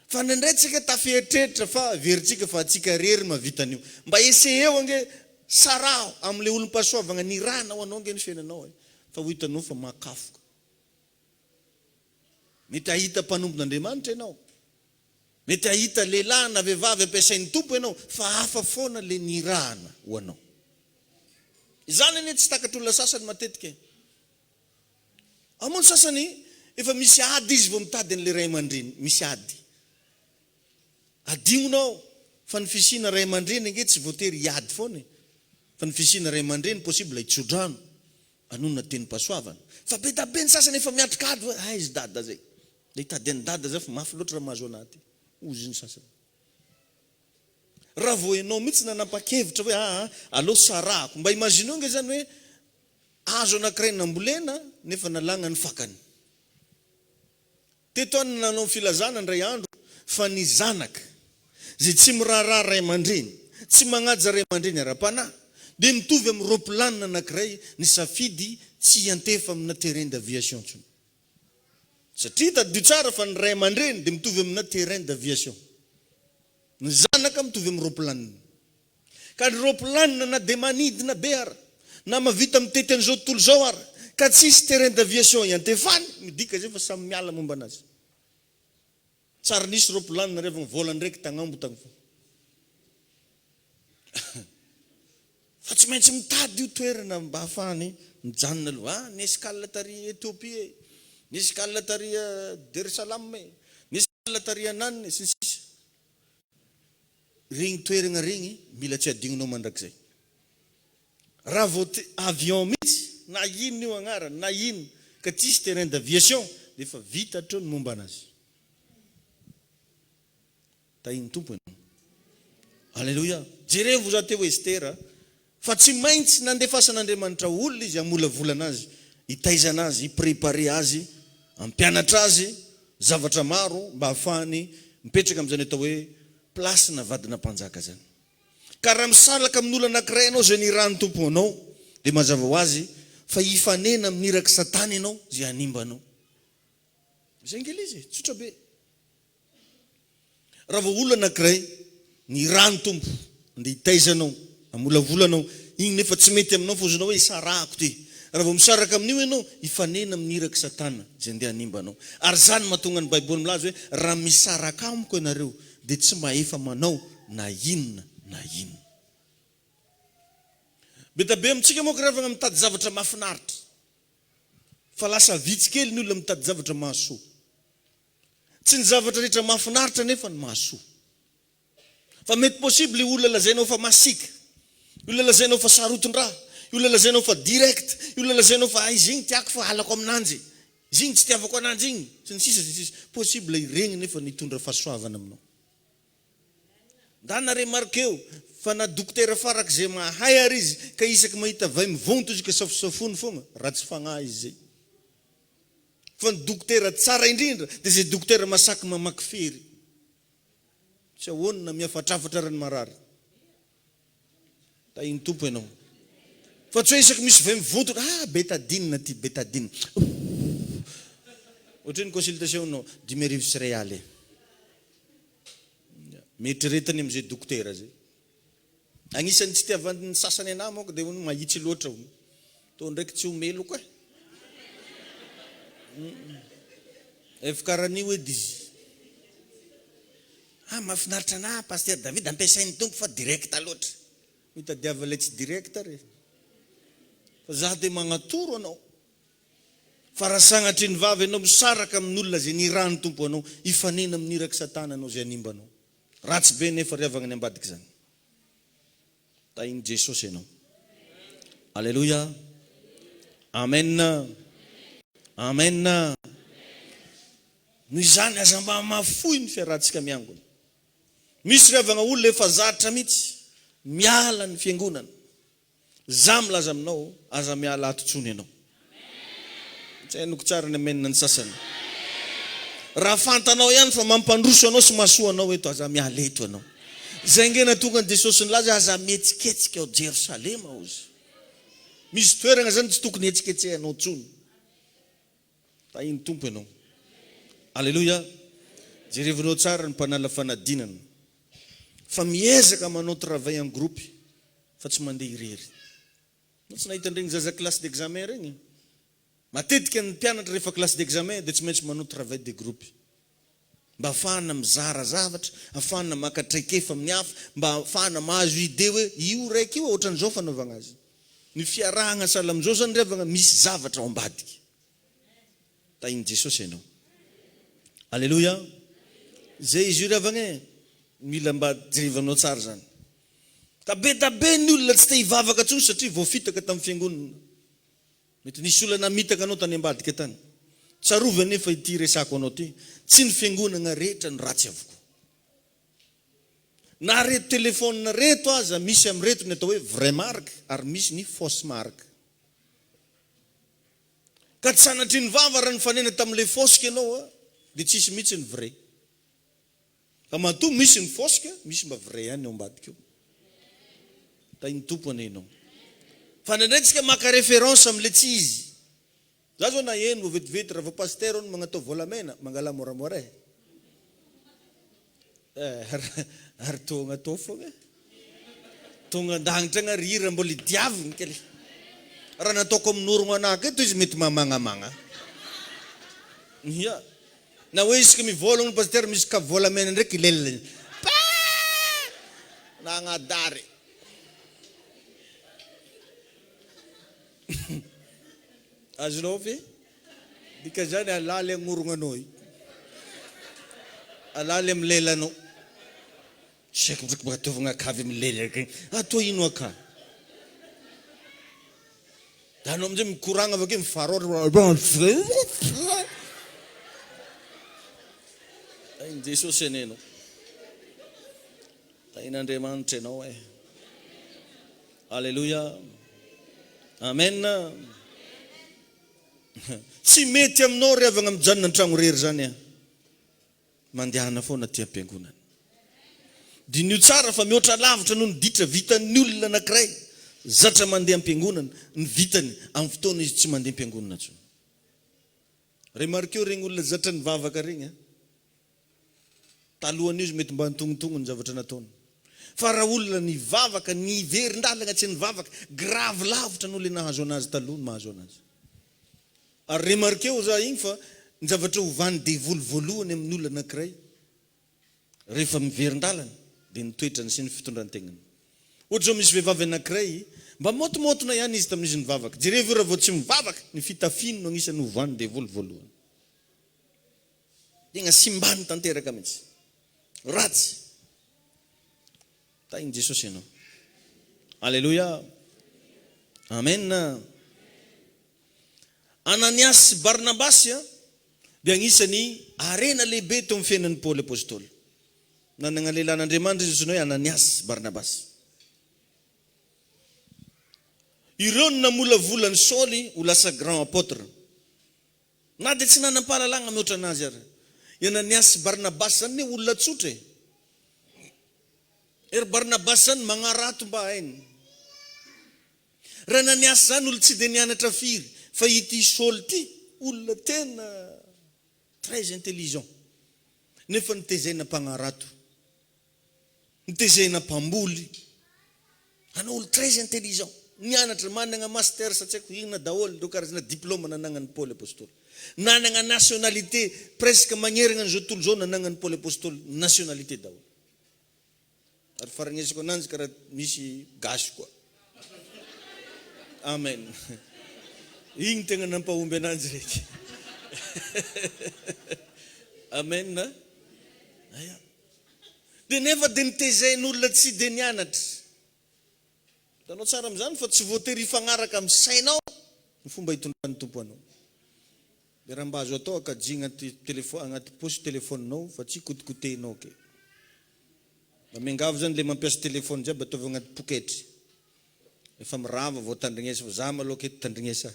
Fa nendray tsika taferitreritra fa veritsika fa atsika rery mahavitan'io. Mba eseo ange sarao amin'ilay olom-pahasoavana ny rana ho anao ange ny fiainanao. Fa ho hitanao fa makafoka. Mety ahita mpanompon'Andriamanitra ianao. Mety ahita lehilahy na vehivavy ampiasain'ny tompo ianao, fa hafa foana le nirahana ho anao. Izany anie tsy takatr' olona sasany matetika. Amono sasany efa misy ady izy vao mitady an'ilay ray aman-dreny, misy ady. Adinonao fa ny fisina ray aman-dreny ange tsy voatery hiady foana. Fa ny fisina ray aman-dreny possible hitsodrano, anonona teny pasoavana. Fa be da be ny sasany efa miatrikady hoe izy dada zay. Le hitady an'ny dada zay fa mafy loatra raha mahazo anaty. Ozy ny sasany. Raha vao ianao mihitsy nanapa-kevitra hoe allo sarako. Mba imagineo nge zany hoe azo anankiray nambolena nefa nalagna ny fakany. teto any nanao filazana ndray andro fa ny zanaka zay tsy miraharaha ray aman-dreny, tsy magnaja ray aman-dreny ara-panahy, dia mitovy amin'ny roplanina anankiray ny safidy tsy antefa amina terrain d'aviation ntsony. Satria tadio tsara fa ny ray aman-dreny dia mitovy amina terrain d'aviation. Ny zanaka mitovy amin'ny roplanina. Ka ny roplanina na dia manidina be ara, na mavita mitety an'izao tontolo zao ara, ka tsisy terrain d'aviation iantefany, midika zay fa samy miala momba anazy. Tsara nisy roplanina revagny vola ndraiky tagnambo tagny fo. Fa tsy maintsy mitady io toerana mba ahafahany mijanona aloha. Ny escale tary Éthiopie, ny escale tary Dar es Salaam, ny escale tary Anane sy ny sisa. Regny toerana regny mila tsy adigninao mandrakizay. Raha vao avion mihitsy, na ino io agnarany, na ino ka tsisy terrain d'aviation, dia efa vita hatreo ny momba anazy. Tahiny tompony. Alléluia. Jerevo za teo Estera, fa tsy maintsy nandefasan'Andriamanitra olona izy amolavolana azy, hitaizana azy, hiprépare azy, ampianatra azy zavatra maro mba ahafahany mipetraka amin'izany atao hoe plasina vadina mpanjaka zany. Ka raha misalaka amin'olona anankiray ianao zay nirahany tompo anao, dia mazava ho azy fa hifanena amin'iraky satana ianao zay hanimba anao. Zay ngely izy, tsotra be. Raha vao olona anankiray nirahany tompo, andeha hitaizanao, amolavolanao, igny nefa tsy mety aminao fa ozanao hoe isarahako ty. Raha vao misaraka amin'io ianao, hifanena amin'iraky satana zay andeha hanimba anao. Ary zany mahatonga ny Baiboly milaza hoe raha misaraka amiko ianareo dia tsy maefa manao na inona na inona. Betabe amintsika moa karavagna mitady zavatra mahafinaritra, fa lasa vitsy kely ny olona mitady zavatra mahasoa. Tsy ny zavatra rehetra mahafinaritra nefa ny mahasoa. Fa mety possible olona lazainao fa masika, olona lazainao fa saroton-draha, olona lazainao fa direct, olona lazainao fa izy igny tiako fa halako aminanjy, izy igny tsy tiavako ananjy igny, sy ny sisa sy ny sisa. Possible iregny nefa nitondra fahasoavana aminao. Ndana remarkeo fa na dokotera farak'izay mahay ary izy ka isaky mahita vai mivonto izy ka safosafony fogna, ratsy fagnahy izy zay. Fa ny dokotera tsara indrindra dia zay dokotera masaky mamaky fery, tsy ahoana miafatrafatra rany marary. Tahiny tompo ianao. Fa tsy hoe isaky misy vai mivonto, betadine ty betadine. Ohatrany consultation nao 10,000 sy real. Mieritreretany amin'izay dokotera zay. Agnisan'ny tsy tiavan'ny sasany anahy moa dia hono mahitsy loatra hono. Tô ndraiky tsy homeloko e. Efa karan'io edy izy. Mahafinaritra anahy Pasteur David ampiasain'ny tompo fa direct loatra. Mitadiava ilay tsy direct re. Fa za dia magnatoro anao. Fa raha sagnatry ny vavy ianao misaraka amin'olona zay nirahany tompo anao, hifanena amin'iraky satana anao zay hanimba anao. Ratsy be nefa riavagna ny ambadiky zany. Tahiny Jesosy ianao. Alléluia. Amen. Amen. Noho izany aza mba mahafoy ny fiarahantsika miangona. Misy riavagna olona efa zatra mihitsy miala ny fiangonana. Za milaza aminao, aza miala ato tsony ianao. Tsy hainoko tsara ny amenina ny sasany. Raha fantanao ihany fa mampandroso anao sy mahasoa anao eto, aza miala eto anao. Zay ngena tonga ny Jesosy nilaza, aza mihetsiketsika ao Jerusalema ozy. Misy toerana zany tsy tokony hetsiketsehanao tsony. Tahiny tompo ianao. Alléluia. Jerevinao tsara ny mpanala fanadinana. Fa miezaka manao travail en groupe fa tsy mandeha irery. Tsy nahita ndregny zaza classe d'examen regny. Matetika ny mpianatra rehefa classe d'examen dia tsy maintsy manao travail de groupe. Mba ahafahana mizara zavatra, ahafahana makatraikefa amin'ny hafa, mba ahafahana mahazo ide hoe io raiky io ohatran'izao fanaovana azy. Ny fiarahana sahala amin'izao zany revagna misy zavatra ao ambadika. Tahiny Jesosy ianao. Alléluia. Zay izy io revagna mila mba jerevanao tsara zany. Tabetabe ny olona tsy te hivavaka tsony satria voafitaka tamin'ny fiangonana. Mety nisy olona namitaka anao tany ambadika tany. Tsarovany nefa ity resako anao ty. Tsy ny fiangonana rehetra ny ratsy avokoa. Na reto telefônina reto aza misy amin'reto ny atao hoe vrai marque ary misy ny fausse marque. Ka tsy sanatry ny vava raha nifanena tamin'ilay fosika ianao dia tsisy mihitsy ny vrai fa matoa misy ny fosika misy mba vrai ihany eo ambadika eo tainy tompony ianao fa ndraindraytsika maka référence am'le tsy izy za zao na eno vetivety raha va pasteur ono magnatao volamena mangala moramora ary tonga atao foagna tonga andagnitra agna rira mbola idiaviny kely raha nataoko amin'orogno anaka eto izy mety mamangamagna ia na hoe isika mivolagna ny pasteur misy ka volamena ndraiky lelany na agnadary azonao ve dika zany alaly agnorogno io alaly amin'ny lelanao saiko ndraiky makatovagna akavy amin'ny lela atao ino aka da anao amin'izay mikoragna avake mifarora ainy Jesosy anenao tain'Andriamanitra ianao alleluia amen tsy mety aminao riavagna mijanona an-tragno rery zany mandehana foana ty am-piangonana dinio tsara fa mihoatra lavitra noho ny ditra vitan'ny olona anankiray zatra mandeha am-piangonana ny vitany amin'ny fotoana izy tsy mandeha am-piangonana tsony remarkeo regny olona zatra ny vavaka regny talohany izy mety mba ntongotongo ny zavatra nataony fa raha olona ny vavaka ny verindalagna tsy ny vavaka grave lavitra no le nahazo anazy taloha ny mahazo anazy ary remarkeo za igny fa ny zavatra hovany devoly voalohany amin'ny olona anankiray rehefa miverindalana dia nitoetrany sy ny fitondrantegnany ohatra zao misy vehivavy anankiray mba motomotona ihany izy tamin'izy ny vavaka jerevy raha vao tsy mivavaka ny fitafiny no agnisan'ny hovany devoly voalohany tegna simbany tanteraka mihitsy ratsy tainy Jesosy ianao alleluia amen Ananias sy Barnabasy dia agnisan'ny arena lehibe teo amin'ny fiainan'ny Paoly apôstôly nanana lehilahin'Andriamanitra izy hoe Ananias sy Barnabasy ireo no namolavolany Saoly ho lasa grand apôtre na dia tsy nanam-pahalalagna mihoatra anazy ary Ananias sy Barnabasy zany ne olona tsotra ery Barnabasy zany magnarato mba hainy raha Ananias zany olo tsy dia nianatra firy fa ity Saoly ty olona tena très intelligent nefa nitezena mpagnarato nitezena mpamboly anao olo très intelligent nianatra manana master sa tsy haiko inona daholo reo karazana diplôme nananan'ny Paoly apôstôly nanana nationalité presque magnerana an'izao tontolo zao nananan'ny Paoly apôstôly nationalité daholo ary faragnesiko ananjy karaha misy gasy koa amen igny tegna nampahomby ananjy reky amen aya dia nefa dia nitezain'olona tsy dia nianatra tanao tsara amin'izany fa tsy voatery hifagnaraka amin'ny sainao ny fomba hitondran'ny tompo anao dia raha mba azo atao akaji anaty posy téléphonenao fa tsy kotikotehinao ke mba miangavy zany le mampiasa téléphone jiaby ataovy agnaty poketry efa mirava vao tandrignesa fa za maloha eto tandrignesa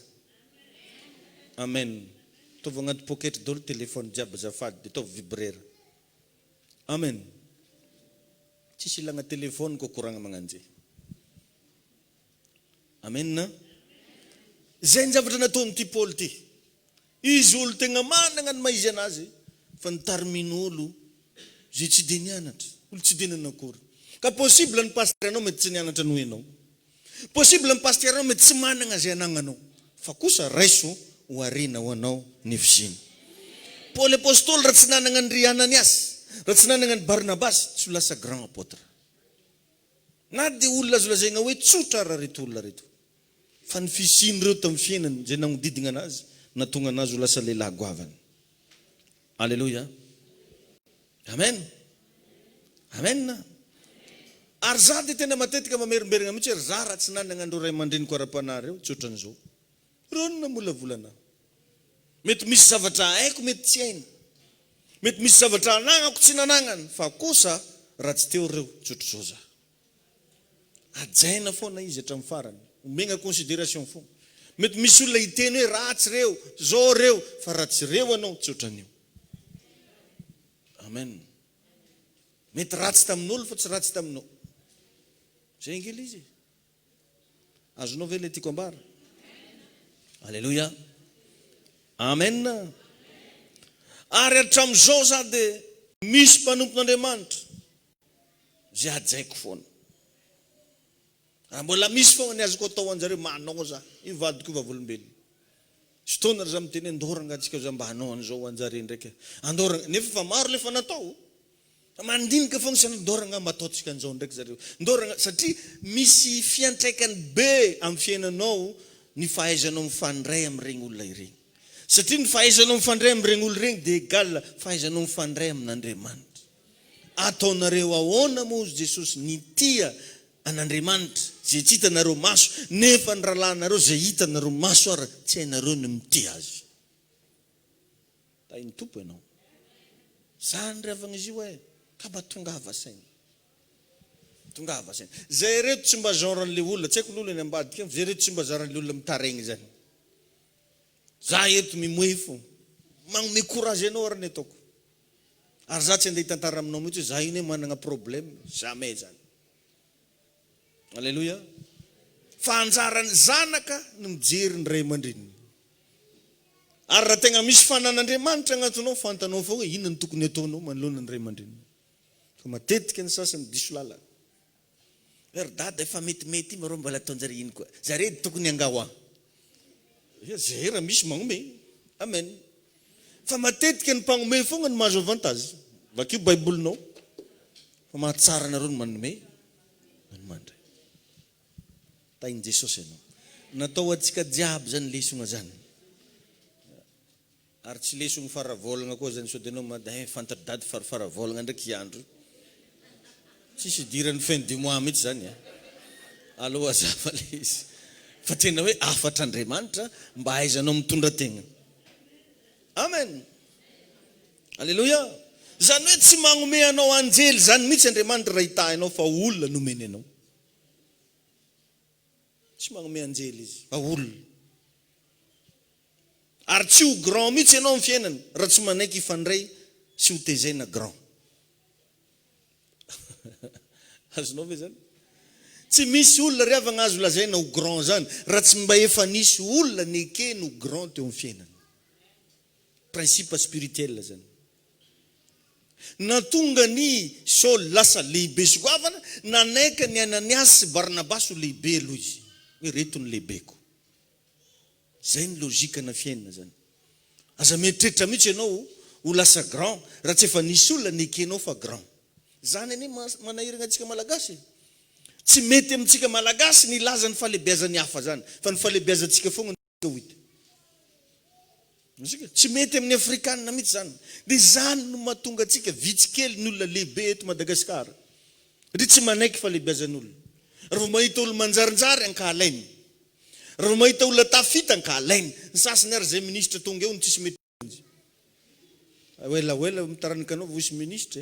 amen ataovy agnaty poketry daholo téléphone jiaby azafady dia ataovy vibrera amen tsisy ilagna téléphone ko koragna magnanjay amen zay ny zavatra nataon'ity Paoly ty izy olo tegna manana ny maizy anazy fa nitarimin'olo zay tsy dia nianatra olo tsy dia nanakory ka possible ny pasteur anao mety tsy nianatra noho ianao possible ny pasteur anao mety tsy manana zay anagnanao fa kosa raiso ho arena ho anao ny fisiny Paoly apôstôly raha tsy nanana ny ry Ananias raha tsy nanana ny Barnabasy tsy ho lasa grand apôtre na dia olona azo lazaigna hoe tsotra raha reto olona reto fa ny fisiny reo tamin'ny fiainany zay nagnodidigna anazy natonga anazy ho lasa lehilahy goavany alleluia amen amen ary za dia tena matetika mamerimberina mihitsy ary za raha tsy nanana andreo ray aman-dreniko ara-panahy reo tsy ohatran'izao reo no namolavolana mety misy zavatra haiko mety tsy haina mety misy zavatra anagnako tsy nanagnany fa kosa raha tsy teo reo tsy ohatr'izao za ajaina foana izy hatramin'ny farany omegna considération foana mety misy olona hiteny hoe ratsy reo zao reo fa raha tsy reo anao tsy ohatran'io Amen. Mety ratsy tamin'olo fa tsy ratsy taminao. Zay ngely izy. Azonao ve le tiako ambara? Alléluia. Amen. Ary hatramin'izao za dia misy mpanompon'Andriamanitra zay ajaiko foana. Mbola misy foana ny azoko atao anjareo manao za. Io vadiko vavolombelona. Fotoana za miteny andoranga antsika za mba hanao an'izao anjare ndraiky. Andoranga nefa fa maro le fa natao. Mandinika foana sy andoranga mba ataontsika an'izao ndraiky zareo. Andoranga satria misy fiantraikany be amin'ny fiainanao ny fahaizanao mifandray amin'ireny olona ireny. Satria ny fahaizanao mifandray amin'ireny olona ireny dia égal fahaizanao mifandray amin'Andriamanitra. Ataonareo ahoana moa Jesosy ny tia an'Andriamanitra zay tsy hitanareo maso nefa ny rahalahinareo zay hitanareo maso ary tsy hainareo ny mitia azy. Tainy tompo ianao. Zany ravana izy io ka mba tongava saina. Tongava saina. Zay reto tsy mba genren'le olona, tsy haiko l'olona ny ambadika, zay reto tsy mba zaran'le olona mitaregny zany. Za eto mimoe fo. Magnome courage anao ary ny ataoko. Ary za tsy andeha hitantara aminao mihitsy za iny manana problème, jamais zany. Alléluia. Fa anjaran'ny zanaka no mijery ny ray aman-dreny. Ary raha tegna misy fanan'Andriamanitra agnatinao fantanao foana hoe inona ny tokony ataonao manoloana ny ray aman-dreny. Fa matetika ny sasany diso lalana. Ry dada efa metimety marao mbola ataonjare iny koa. Zare tokony angaho aho. Zay raha misy magnome. Amen. Fa matetika ny mpagnome foana ny mahazo avantage. Vakio baibolinao. Fa mahatsara nareo ny manome. Mandray. Tainy Jesosy ianao. Natao atsika jiaby zany lesona zany. Ary tsy lesona faravolagna koa zany sao dia anao mandeha fantadady faravolagna ndraiky andro. Tsisy diran'ny fin du mois mihitsy zany. Allo azava le izy. Fa tena hoe afatra Andriamanitra mba haizanao mitondra tegna. Amen. Alléluia. Zany hoe tsy magnome anao anjely zany mihitsy Andriamanitra raha hitahinao fa olona nomeny anao. Tsy magnome anjely izy fa olona. Ary tsy ho grand mihitsy ianao amin'ny fiainana raha tsy manaiky ifandray sy ho tezaina grand. Azonao ve zany? Tsy misy olona riavana azo lazaina ho grand zany raha tsy mba efa nisy olona nekeny ho grand teo amin'ny fiainana. Principe spirituel zany. Natonga ny Saul lasa lehibe soavana nanaiky ny Ananias sy Barnabas ho lehibe aloha izy. Hoe reto ny lehibeko. Zay ny logika na fiainana zany. Aza mieritreritra mihitsy ianao ho lasa grand raha tsy efa nisy olona nekenao fa grand. Zany ane manahirana antsika malagasy. Tsy mety amintsika malagasy ny laza ny fahalebiazan'ny hafa zany. Fa ny fahalebiazantsika foana no hita. Tsy mety amin'ny Afrikanina mihitsy zany. Dia zany no mahatonga antsika vitsikely ny olona lehibe eto Madagasikara. Ry tsy manaiky fahalebiazan'olona. Raha vao mahita olona manjarinjary anka alainy. Raha vao mahita olona tafita anka alainy. Ny sasany ary zay ministra tonga eo ny tsisy mety. Wela mitaranika anao voisy ministra.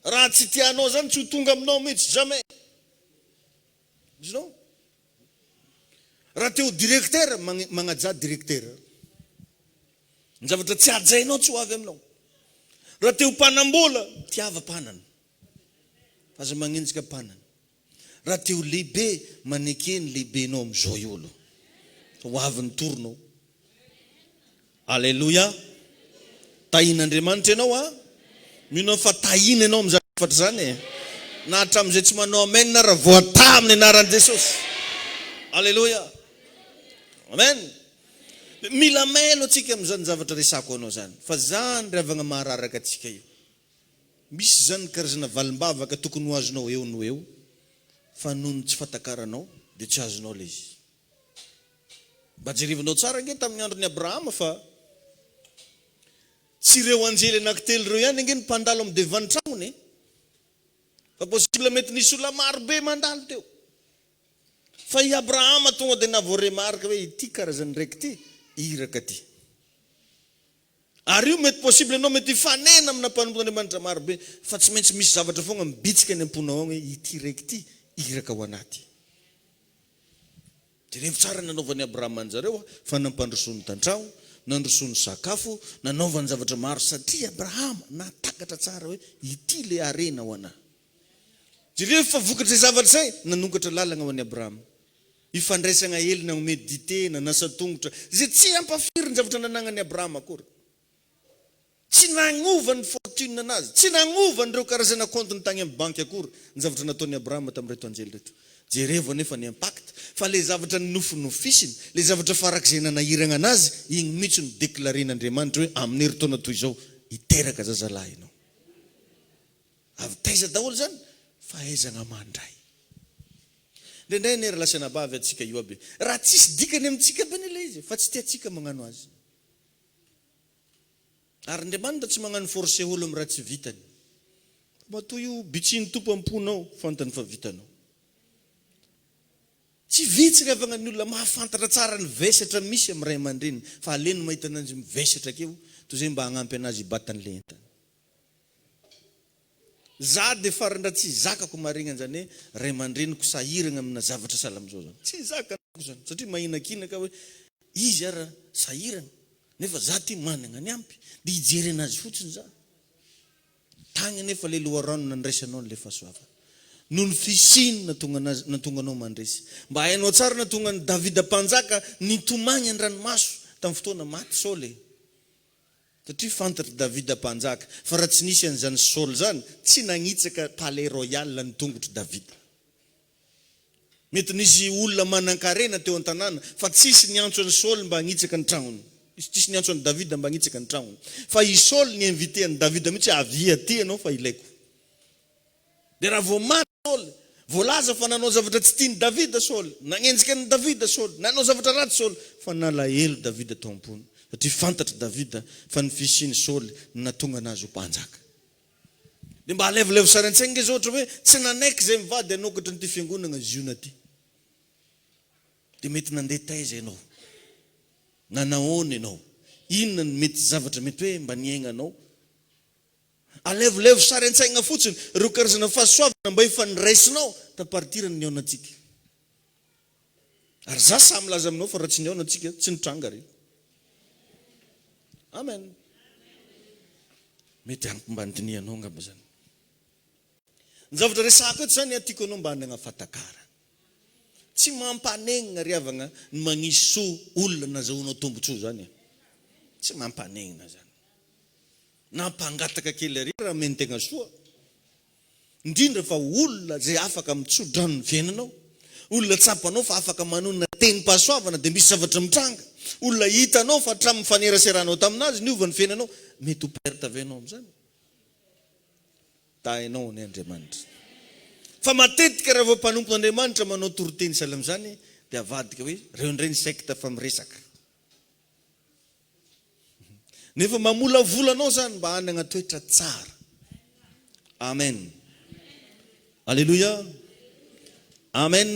Raha tsy tianao zany tsy ho tonga aminao mihitsy jamais. Izinao? Raha teo directeur magnaja directeur. Ny zavatra tsy ajainao tsy ho avy aminao. Raha teo mpanambola tiava mpanana. Aza magnenjika mpanana. Raha teo lehibe manekeny lehibenao amin'izao olo. Ho avy ny toronao. Alléluia. Tahin'Andriamanitra ianao a. Minao fa tahina ianao amin'ny zavatra zany e. Na hatramin'izay tsy manao amen na raha voata amin'ny anaran'i Jesosy. Alléluia. Amen. Mila mailo atsika amin'izany zavatra resako anao zany. Fa zany ravana mahararaka atsika io. Misy zany karazana valim-bavaka tokony ho azonao eo no eo. Fa noho tsy fatakaranao dia tsy azonao le izy. Mba jerivinao tsara nge tamin'ny andron'ny Abrahama fa tsy ireo anjely anankitelo ireo ihany nge ny mpandalo amin'ny devan-tragnony. Fa possible mety nisy olona maro be mandalo teo. Fa i Abrahama tonga dia navoaremarika hoe ity karazany raiky ity iraka ty. Ary io mety possible anao mety fanena amina mpanompon'Andriamanitra maro be fa tsy maintsy misy zavatra foana mibitsika ny amponao hoe ity raiky ity iraka ho anaty. Dia rehefa tsara nanaovan'ny Abrahama anjareo fa nampandrosoany tantrao nandrosony sakafo, nanaovany zavatra maro satria Abrahama natakatra tsara hoe ity le arena ho anahy. Rehefa vokatra zavatra zay nanokatra lalagna ho an'i Abrahama. Ifandraisana hely na medite na nasa tongotra zay tsy ampafiry ny zavatra nanangan'i Abrahama akory. Tsy nagnova ny fortune anazy, tsy nagnova ireo karazana compte tagny amin'ny banky akory ny zavatra nataon'i Abrahama tamin'ireto anjely reto. Jereva nefa ny impact fa le zavatra nofinofisiny, le zavatra farak'izay nanahirana anazy, igny mihitsy no deklaren'Andriamanitra hoe amin'ny heritaona toy izao hiteraka zazalahy ianao. Avy taiza daholo zany fahaizana mandray. Ndray ny relasana bavy atsika io aby. Raha tsisy dikany amintsika be ilay izy fa tsy tiatsika magnano azy. Ary Andriamanitra tsy magnano forcé olo amin'ny raha tsy vitany. Matoa io bitsiny tompo amponao fantany fa vitanao. Tsy vitsy avagna ny olona mahafantatra tsara ny vesatra misy amin'ny ray aman-dreny fa aleny mahita ananjy mivesatra keo toy zay mba hagnampy anazy hibatany entany. Za de farandra tsy zakako marigna zany hoe ray aman-dreniko sahirana amina zavatra sahala am'izao zany. Tsy zakako zany satria mahinakinaka hoe izy ara sahirana nefa za ty manana ny ampy de hijery anazy fotsiny za. Tagny nefa le loharano nandraisanao le fahasoavana. Noho ny fisiny natonga anao mandresy. Mba hainao tsara natonga ny Davida mpanjaka nitomagny an-dranomaso tamin'ny fotoana maty Saoly. Satria fantatra Davida mpanjaka fa raha tsy nisy an'izany Saoly zany tsy nagnitsaka palais royal ny tongotry Davida. Mety nisy olona manan-karena teo an-tanàna fa tsisy niantso an'i Saoly mba hagnitsaka ny tragnony. Tsisy niantso an'i Davida mba hagnitsaka ny tragnony. Fa i Saoly ny invité an'i Davida mihitsy avy aty anao fa ilaiko. De raha vao maty Saoly, voalaza fa nanao zavatra tsy tiany Davida Saoly, nagnenjika ny Davida Saoly, nanao zavatra ratsy Saoly, fa nalahelo Davida tao ampony. Satria fantatra Davida fa ny fisiny Saoly natonga anazy ho mpanjaka. De mba alevolevo sara an-tsaigna izy ohatra hoe tsy nanaiky zay mivady anokatra ny ty fiangonana ziona ty. De mety nandeha taiza ianao? Nanahoana ianao? Inona ny mety zavatra mety hoe mba niainanao? Alevolevo sara an-tsaigna fotsiny ireo karazana fahasoavana mba hifandraisinao tapartirany ny aonantsika. Ary za samy laza aminao fa raha tsy ny aonantsika tsy nitranga re. Amen. Mety mba nidinianao ngamba zany. Ny zavatra resako eto zany atiako anao mba hanana fatakara. Tsy mampanegna riavagna ny magnisy soa olona nazahoanao tombotsoa zany. Tsy mampanegna zany. Nampangataka kely ary raha mentegna soa. Indrindra fa olona zay afaka mitsodrano ny fiainanao. Olona tsapanao fa afaka manona tenim-pahasoavana de misy zavatra mitranga. Olona hitanao fa hatramin'ny faneraseranao taminazy niova ny fiainanao mety ho perte avy anao am'zany. Tainao ny Andriamanitra. Fa matetika raha vao mpanompo Andriamanitra manao toroteny sahala am'zany de avadika hoe reo ndray ny secte fa miresaka. Nefa mamolavolanao zany mba hanana toetra tsara. Amen. Alléluia. Amen.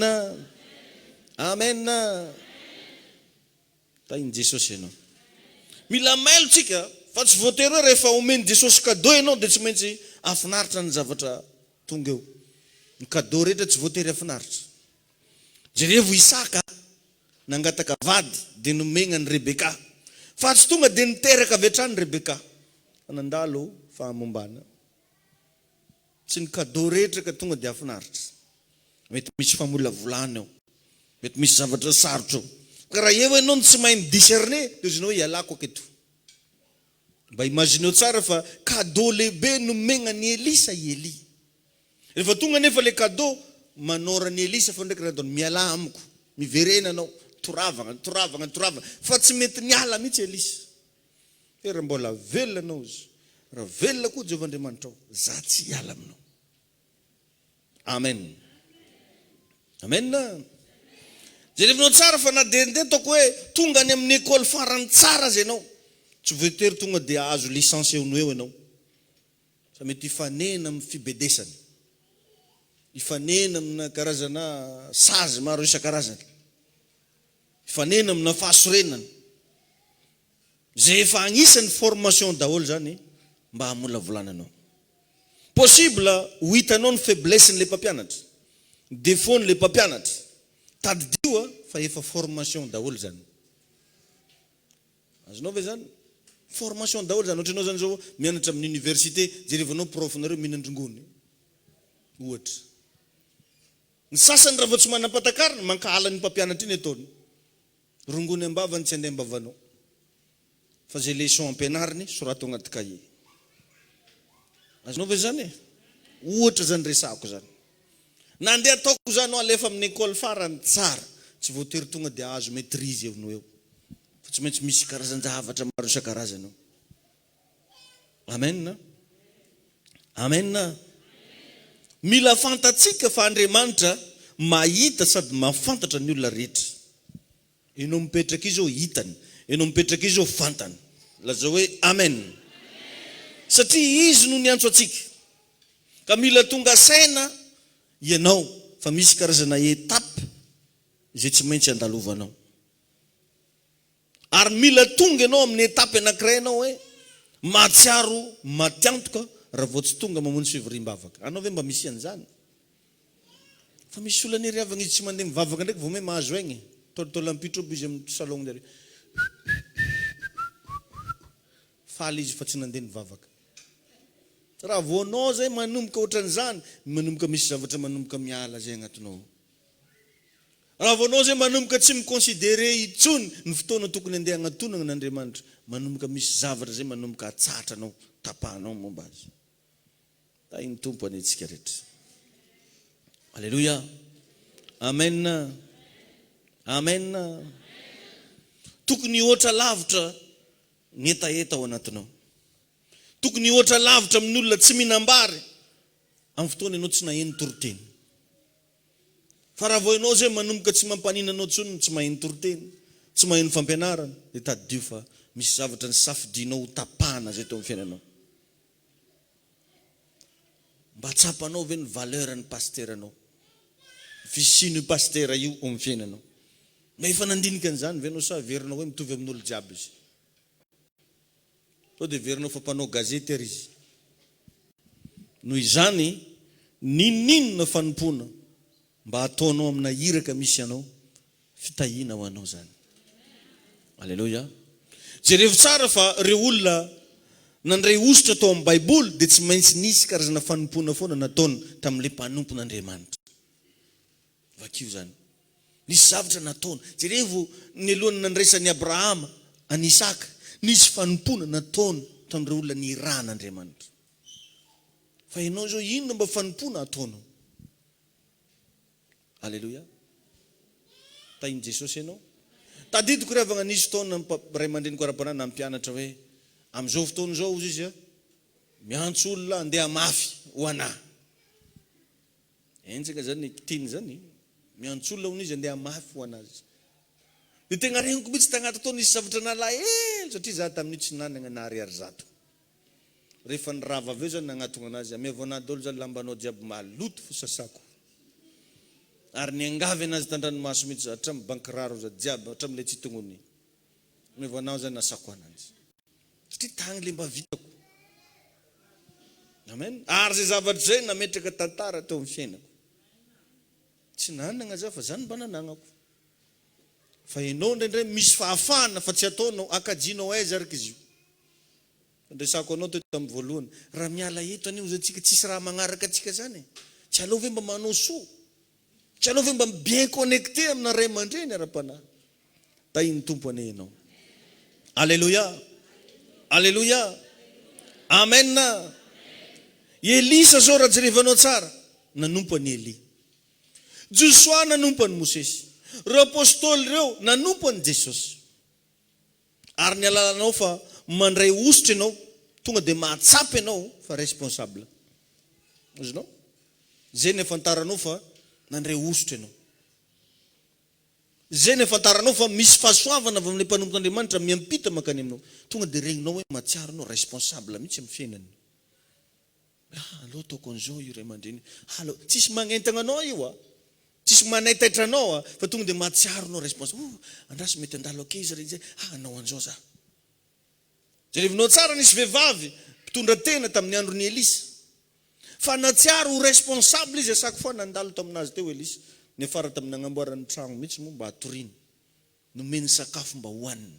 Amen. Tainy Jesosy ianao. Mila mailo tsika fa tsy voatery hoe rehefa omeny Jesosy cadeau ianao de tsy maintsy afinaritra ny zavatra tonga eo. Ny cadeau rehetra tsy voatery afinaritra. Jerevo Isaka nangataka vady de nomegna ny Rebeka. Fa tsy tonga de niteraka avy hatrany Rebeka. Nandalo fahamombana. Tsy ny cadeau rehetra ka tonga de afinaritra. Mety misy famolavolana eo. Mety misy zavatra sarotra eo. Ka raha eo ianao tsy mahay midiscerner de izy ialako aketo. Mba imagineo tsara fa cadeau lehibe nomegna ny Elisa i Eli. Rehefa tonga nefa le cadeau manora ny Elisa fa ndraiky raha miala amiko, miverena anao, toravagna. Fa tsy mety niala mihitsy Elisa. Raha mbola velona anao izy. Raha velona koa Jehovah'Andriamanitra ao, za tsy hiala aminao. Amen. Amen. Jerevinao tsara fa na de toko hoe tonga any amin'ny école farany tsara zay ianao. Tsy voatery tonga de azo licence eo ianao. Fa mety ifanena amin'ny fibedesany. Ifanena amina karazana sazy maro isan-karazany. Ifanena amina fahasorenana. Zay efa agnisan'ny formation daholo zany mba hamolavolananao. Possible ho hitanao ny faiblesse-n'le mpampianatra. Défaut-n'le mpampianatra. Tadidio fa efa formation daholo zany. azonao ve zany formation daholo zany ohatranao zany zao mianatra amin'ny université jerevanao prof nareo mihinandrongony ohatra ny sasany raha vao tsy manam-patakarana mankahala ny mpampianatra iny ataony rongony ambavany tsy andeha ambavanao fa zay leçon ampianariny sorato agnaty cahier azonao ve zany ohatra zany resako zany nandeha ataoko zany alefa amin'ny école farany tsara tsy voatery tonga dia azo maîtrise avinao eo fa tsy maintsy misy karazan-javatra maro isan-karazany ao amen amen mila fantatsika fa Andriamanitra mahita sady mahafantatra ny olona rehetra enao mipetraka izy ao hitany enao mipetraka izy ao fantany laza hoe amen satria izy no niantso atsika ka mila tonga saina ianao fa misy karazana etape zay tsy maintsy andalovanao ary mila tonga ianao amin'ny etape anankiray ianao hoe mahatsiaro matiantoka raha vao tsy tonga mamonjy fivoriam-bavaka anao ve mba misy an'izany fa misy olana ery avana izy tsy mandeha mivavaka ndraiky vao hoe mahazo aigny tolitolampitro aby izy amin'ny salon dary faly izy fa tsy nandeha nivavaka raha voanao zay manomboka ohatran'izany manomboka misy zavatra manomboka miala zay agnatinao raha voanao zay manomboka tsy miconsidere itsony ny fotoana tokony andeha agnatonana n'Andriamanitra manomboka misy zavatra zay manomboka atsatranao tapahanao momba azy tainy tompo anetsika rehetra alleluia amen amen tokony ohatra lavitra ny etaeta ao anatinao tokony ohatra lavitra amin'ny olona tsy minambary amin'ny fotoana ianao tsy naheno toroteny fa raha vao ianao zay manomboka tsy mampaninanao tsony tsy maheno toroteny tsy maheno fampianarana dia tadidio fa misy zavatra ny safidinao ho tapahana zay tao amin'ny fiainanao mba tsapanao ve ny valeur ny pasteranao fisino io pastera io ao amin'ny fiainanao mba efa nandinika an'izany ve anao sa verinao hoe mitovy amin'olo jiaby izy sao dia verinao fa mpanao gazety ary izy noho izany ninninona fanompona mba ataonao amina hiraka misy anao fitahina ho anao zany alleluia jereo tsara fa reo olona nandray ositra tao amin'ny baiboly dia tsy maintsy nisy karazana fanompona foana nataony tamin'ilay mpanompon'Andriamanitra vakio zany nisy zavatra nataony jerevo ny alohany nandraisan'ny Abrahama any Isaka nisy fanompona nataony tamin'ireo olona ny iran'Andriamanitra fa ianao zao inona mba fanompona ataonao alleluia tainy Jesosy ianao tadidiko ry avana nisy taona ray aman-dreniko ara-panay na mpianatra hoe amin'izao fotoana zao izy izy miantso olona andeha mafy ho anahy ensaka zany kitiny zany miantso olona ho izy andeha mafy ho anazy dia tegna regniko mihitsy tagnaty tao nisy zavatra nalahelo satria za tamin'io tsy nanana nahary ary zato rehefa nirava aveo zany nagnatona anazy amiavanahy daholo zany lambanao jiaby maloto fo sasako ary niangavy anazy tandranomaso mihitsy hatramin'ny bankiraro za jiaby hatramin'ilay tsy tongony amiavanao zany nasako anazy satria tagny le mba vitako amen ary zay zavatra zay nametraka tantara teo amin'ny fiainako tsy nanana za fa zany mba nananako fa ianao ndraindray misy fahafahana fa tsy ataonao akajianao aiza araka izy io andresako anao teto tamin'ny voalohany raha miala eto anio zatsika tsisy raha magnaraka atsika zany tsy aleo ve mba manao soa tsy aleo ve mba bien connecté amina ray aman-dreny ara-panahy tainy tompo ane ianao alleluia alleluia amen Elisa zao raha jerevanao tsara nanompo any Eli Joshua nanompo any Mosesy reo apôstôly reo nanompo any Jesosy ary ny alalanao fa mandray ositra ianao tonga dia mahatsapy ianao fa responsable azonao zay ny afantaranao fa nandray ositra ianao zay ny afantaranao fa misy fahasoavana avy amin'ilay mpanompon'Andriamanitra miampita makany aminao tonga dia regninao hoe matsiaro anao responsable mihitsy amin'ny fiainany allo ataoko an'izao io ray aman-dreny allo tsisy magnentana anao io tsisy manaitaitra anao fa tonga dia matsiaro anao responsable andraso mety andalo akeza regny zay anao an'izao za jerevinao tsara nisy vehivavy mpitondra tena tamin'ny andron'ny Elisa fa natsiaro ho responsable izy asako foa nandalo taminazy teo Elisa ny afara tamin'ny agnamboarany tragno mihitsy moa mba hatoriany nomeny sakafo mba hohaniny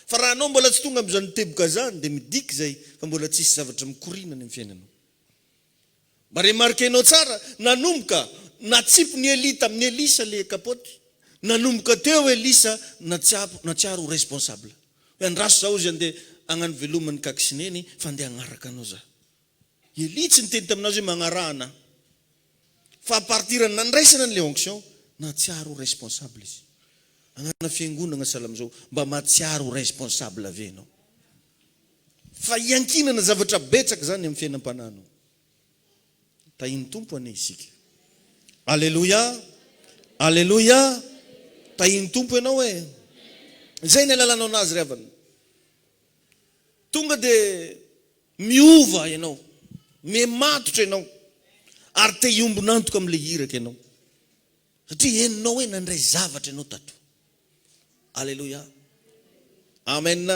Fa raha anao mbola tsy tonga am'izany teboka zany dia midika zay fa mbola tsisy zavatra mikorina ny fiainanao. Mba remarkenao tsara, nanomboka natsipy ny Elita amin'ny Elisa le kapoty. Nanomboka teo Elisa natsiaro responsable. Hoe andraso zao izy andeha agnano velomany kakisineny fa andeha agnaraka anao za. Elitsy ny teny taminazy hoe magnarahana. Fa partirany nandraisana an'le onction, natsiaro responsable izy. Agnana fiangonana salam'izao mba matsiaro responsable ave anao. Fa iankinana zavatra betsaka zany amin'ny fiainam-pananao. Tahiny tompo ane isika. Alleluia. Alleluia. Tahiny tompo ianao e. Zay ny alalanao anazy ry havana. Tonga de miova ianao. Mematotra ianao. Ary te iombonantoka am'le iraka ianao. Satria heninao hoe nandray zavatra ianao tato. Alleluia. Amen.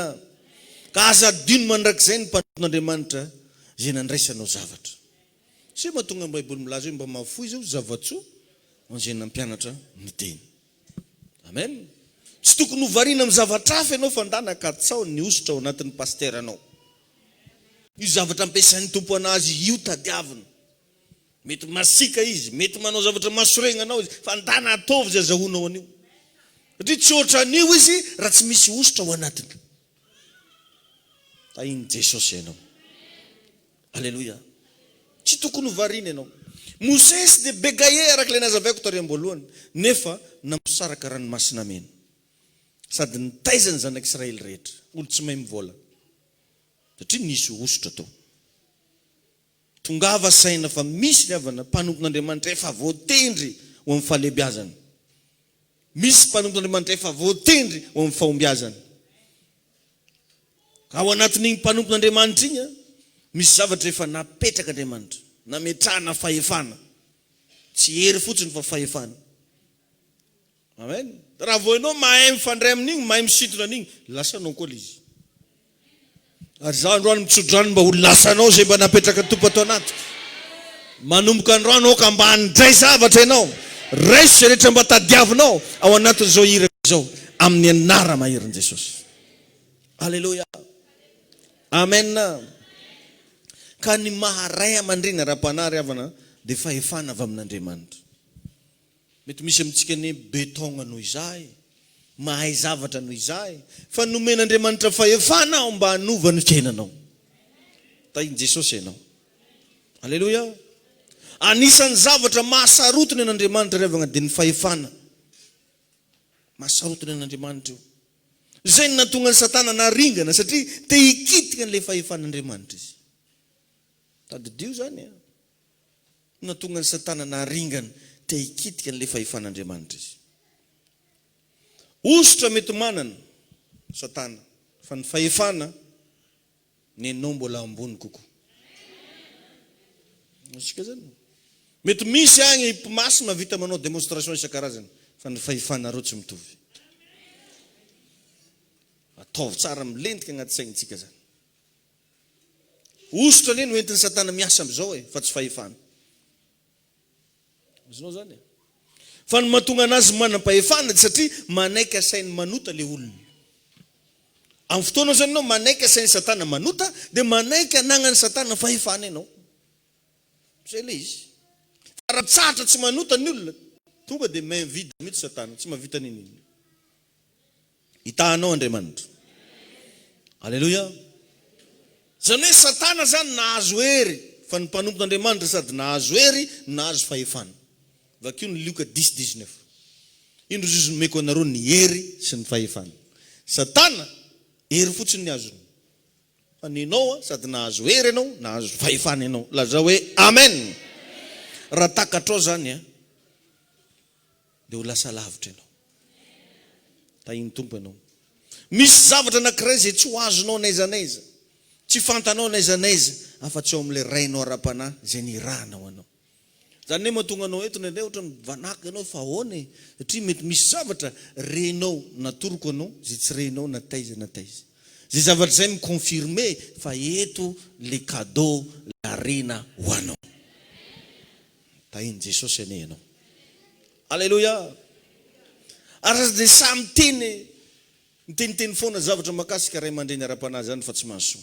Ka aza adino mandrakizay ny mpanompon'Andriamanitra zay nandraisanao zavatra. Sy mahatonga ny Baiboly milaza hoe mba mahafoy zao zavatsoa zay nampianatra ny teny. Amen. Tsy tokony hovariana amin'ny zavatra hafa ianao fandana ka tsao ny ositra ao anatin'ny pasteranao. Io zavatra ampiasain'ny tompo anazy io tadiavina. Mety masika izy, mety manao zavatra masoregna anao izy, fandana ataovy zay azahoanao an'io. Satria tsy ohatra an'io izy raha tsy misy ositra ao anatiny. Tahiny Jesosy ianao. Alleluia. Tsy tokony hovariana ianao. Mosesy dia bégaye araka ilay nazavaiko tariam-boalohany, nefa nampsaraka ranomasina mena. Sady nitaizany zanak'Israely rehetra, olo tsy mahay mivola. Satria nisy ositra tao. Tongava saina fa misy ny havana mpanompon'Andriamanitra efa voatendry ho amin'ny fahalebiazany. Misy mpanompon'Andriamanitra efa voatendry ho amin'ny fahombiazany. Ao anatin'igny mpanompon'Andriamanitra igny, misy zavatra efa napetraka Andriamanitra, nametrahana fahefana. Tsy hery fotsiny fa fahefana. Amen. Raha vao ianao mahay mifandray amin'igny, mahay misintona an'igny, lasanao koa izy. Ary zaho androany mitsodrano mba ho lasanao zay mba napetraka tompo ato anaty. Manomboka androany ka mba handray zavatra ianao. Raiso zay rehetra mba tadiavinao ao anatin'izao iraka izao amin'ny anara maherin' Jesosy. Alleluia. Amen. Ka ny maharay amandrena raha-panary havana dia fahefana avy amin'Andriamanitra. Mety misy amintsika ny betogna noho izahay, mahay zavatra noho izahay, fa nomen'Andriamanitra fahefana ao mba hanova ny fiainanao. Tahiny Jesosy ianao. Alleluia. Anisan'ny zavatra mahasarotiny an'Andriamanitra revana dia ny fahefana. Mahasarotiny an'Andriamanitra io. Zay ny nahatonga ny Satana naringana satria te hikitika an'ilay fahefan'Andriamanitra izy. Tadidio zany. Nahatonga ny Satana naringana te hikitika an'ilay fahefan'Andriamanitra izy. Ositra mety manana Satana, fa ny fahefana ny anao mbola ambony kokoa. Asika zany. Mety misy agny mpimasy mavita manao demonstration isan-karazany, fa ny fahefana reo tsy mitovy. Ataovy tsara milentika agnaty saintsika zany. Ositra ny no entin'ny Satana miasa am'izao fa tsy fahefana. Azonao zany. Fa ny mahatonga anazy manam-pahefana satria manaiky asainy manota le olona. Amin'ny fotoana zany ianao manaiky asainy Satana manota, dia manaiky anagnany Satana fahefana ianao. Zay le izy. Fa raha tsatra tsy manota ny olona, tonga dia mahavita mihitsy Satana, tsy mahavita n'inona. Hitahanao Andriamanitra. Alleluia. Zany hoe Satana zany nahazo hery, fa ny mpanompon'Andriamanitra sady nahazo hery, nahazo fahefana. Vakio ny Luka 10:19. Indro zozony meko anareo ny hery sy ny fahefana. Satana hery fotsiny ny azony. Fa ninao sady nahazo hery ianao, nahazo fahefana ianao. Laza hoe amen. Raha takatrao zany dia ho lasa lavitra ianao. Tahiny tompo ianao. Misy zavatra anankiray zay tsy ho azonao naiza naiza, tsy fantanao naiza naiza, afa-tsy ao amin'ilay rainao ara-panahy zay nirahanao anao. Zany hoe mahatonga anao eto nandray ohatra mivanaka ianao fa ahoana e, satria mety misy zavatra renao natoroko anao zay tsy renao nataiza. Zay zavatra zay miconfirme fa eto le cadeau la rena ho anao. Tahiny Jesosy ane ianao. Alleluia. Ary dia samy teny Niteniteny foana zavatra makasika ray aman-dreny ara-panahy zany fa tsy mahasoa.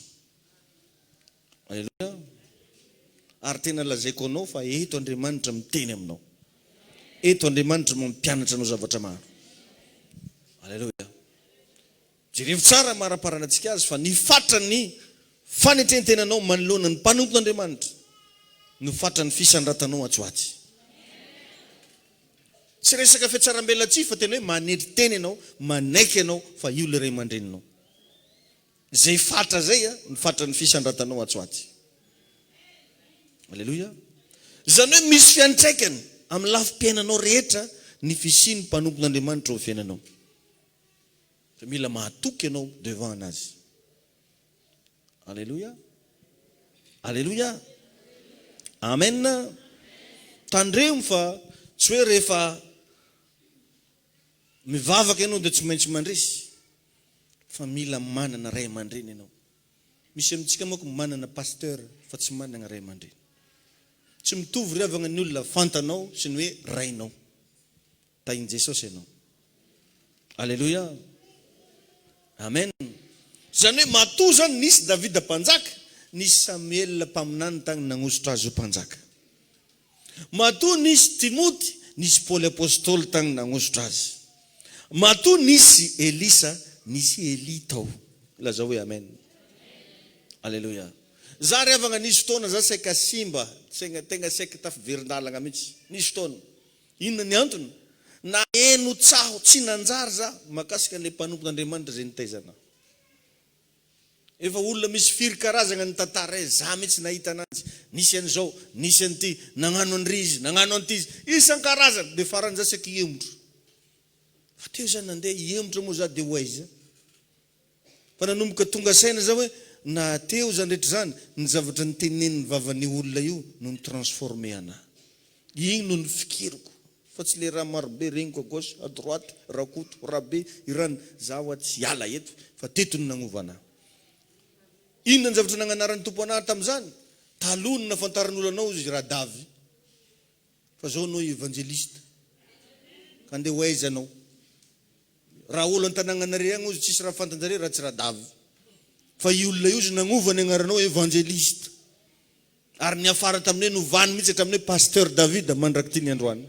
Alleluia. Ary tena lazaiko anao fa eto Andriamanitra miteny aminao. Eto Andriamanitra mampianatra anao zavatra maro. Alleluia. Jerevo tsara maraparanantsika azy fa ny fatrany fanetrentenanao manoloana ny mpanompon'Andriamanitra no fatrany fisandratanao atsoaty. Tsy resaka fiatsaram-belatsy fa tena hoe manetry teny ianao, manaiky ianao fa io le ray aman-dreninao. Zay fatra zay ny fatrany fisandratanao atsoaty. Alleluia. Zany hoe misy fiantraikany amin'ny lafim-piainanao rehetra ny fisiany mpanompon'Andriamanitra ao fiainanao. Fa mila mahatoky ianao devant anazy. Alleluia. Alleluia. Amen. Tandremo fa tsy hoe rehefa mivavaka ianao dia tsy maintsy mandresy. Fa mila manana ray aman-dreny ianao. Misy amintsika moa manana pasteur fa tsy manana ray aman-dreny. Tsy mitovy riavana ny olona fantanao sy ny hoe rainao. Tahin Jesosy ianao. Alleluia. Amen. Zany hoe matoa zany nisy Davida mpanjaka, nisy Samuel mpaminany tany nagnositra azy ho mpanjaka. Matoa nisy Timoty, nisy Paul apôstôly tany nagnositra azy. Matoa nisy Elisa, nisy Eli tao. Laza hoe amen. Alleluia. Za riavana nisy fotoana za saika simba, tegna saika tafiverindalana mihitsy. Nisy fotoana. Inona ny antony? Na eno tsaho tsy nanjary za makasika le mpanompon'Andriamanitra zay nitaizana. Efa olona misy firy karazana ny tantara za mihitsy nahita anazy. Nisy an'izao, nisy an'ity, nagnano an'ry izy, nagnano an'ity izy. Isan-karazana dia farany za saika iemotro. Fa teo zany nandeha iemotro moa za dia ho aiza. Fa nanomboka tonga saina za hoe na teo zany rehetra zany ny zavatra nitenen'ny vavan'ny olona io no ny transforme ana. Igny no ny fikiriko. Fa tsy le raha marobe regniko à gauche, à droite, rakoto, rabe, irany zaho tsy hiala eto fa teto ny nagnova anahy. Inona ny zavatra nagnanaran'ny tompo anahy tamin'izany? Taloha ny nafantaran'olo anao izy raha davy. Fa zao anao evangelista. Ka andeha ho aiza anao? Raha olo an-tanàgnanareo agny izy tsisy raha fantanjareo raha tsy raha davy. Fa io olona io izy nagnova ny agnaranao evangelista. Ary ny afara taminay novany mihitsy hatraminay pasteur David mandrakity ny androany.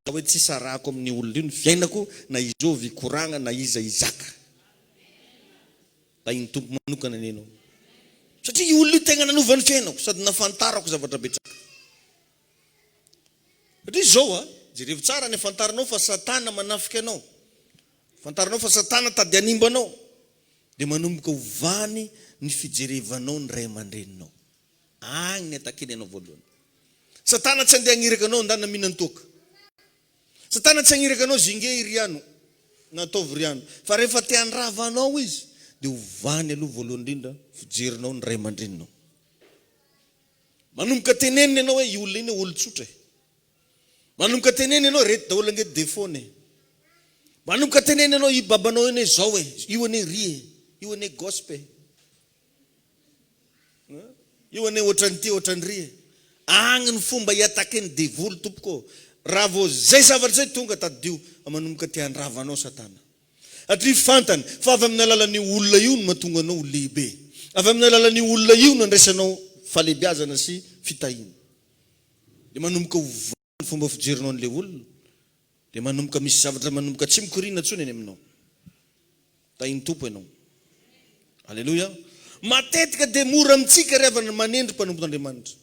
Hoe tsy sarako amin'ny olona io ny fiainako na izovy koragna na iza izaka. Tainy tompo manokana nenao. Satria io olona io tegna nanova ny fiainako sady nafantarako zavatra betsaka. Satria zao jerevo tsara ny afantaranao fa Satana manafika anao. Fantaranao fa Satana tady animba anao. Dia manomboka hovany ny fijerevanao ny ray aman-dreninao. Agny ny atakeny anao voalohany. Satana tsy andeha agniraka anao andana minan-toaka. Satana tsy agniraka anao zinge iriano na ataovy riano. Fa rehefa te handrava anao izy dia hovany aloha voalohany indrindra fijerinao ny ray aman-dreninao. Manomboka teneniny ianao hoe io olona iny olon-tsotra. Manomboka teneniny ianao reto daholo angety defone. Manomboka teneniny ianao i babanao iny zao hoe io ane rie, io ane gospel. Io ane ohatran'ity ohatran'rie. Agny ny fomba hiatakeny devoly tompoko. Raha vao zay zavatra zay tonga tadio manomboka te handrava anao Satana. Atri fantany fa avy amin'ny alalan'ny olona io no mahatonga anao ho lehibe. Avy amin'ny alalan'ny olona io no andraisanao falebiazana sy fitahina. Dia manomboka hovany ny fomba fijerinao an'ilay olona. Dia manomboka misy zavatra manomboka tsy mikorina tsony eny aminao. Tahiny tompo ianao. Alleluia. Matetika dia mora amintsika rehefa manendry mpanompon'Andriamanitra.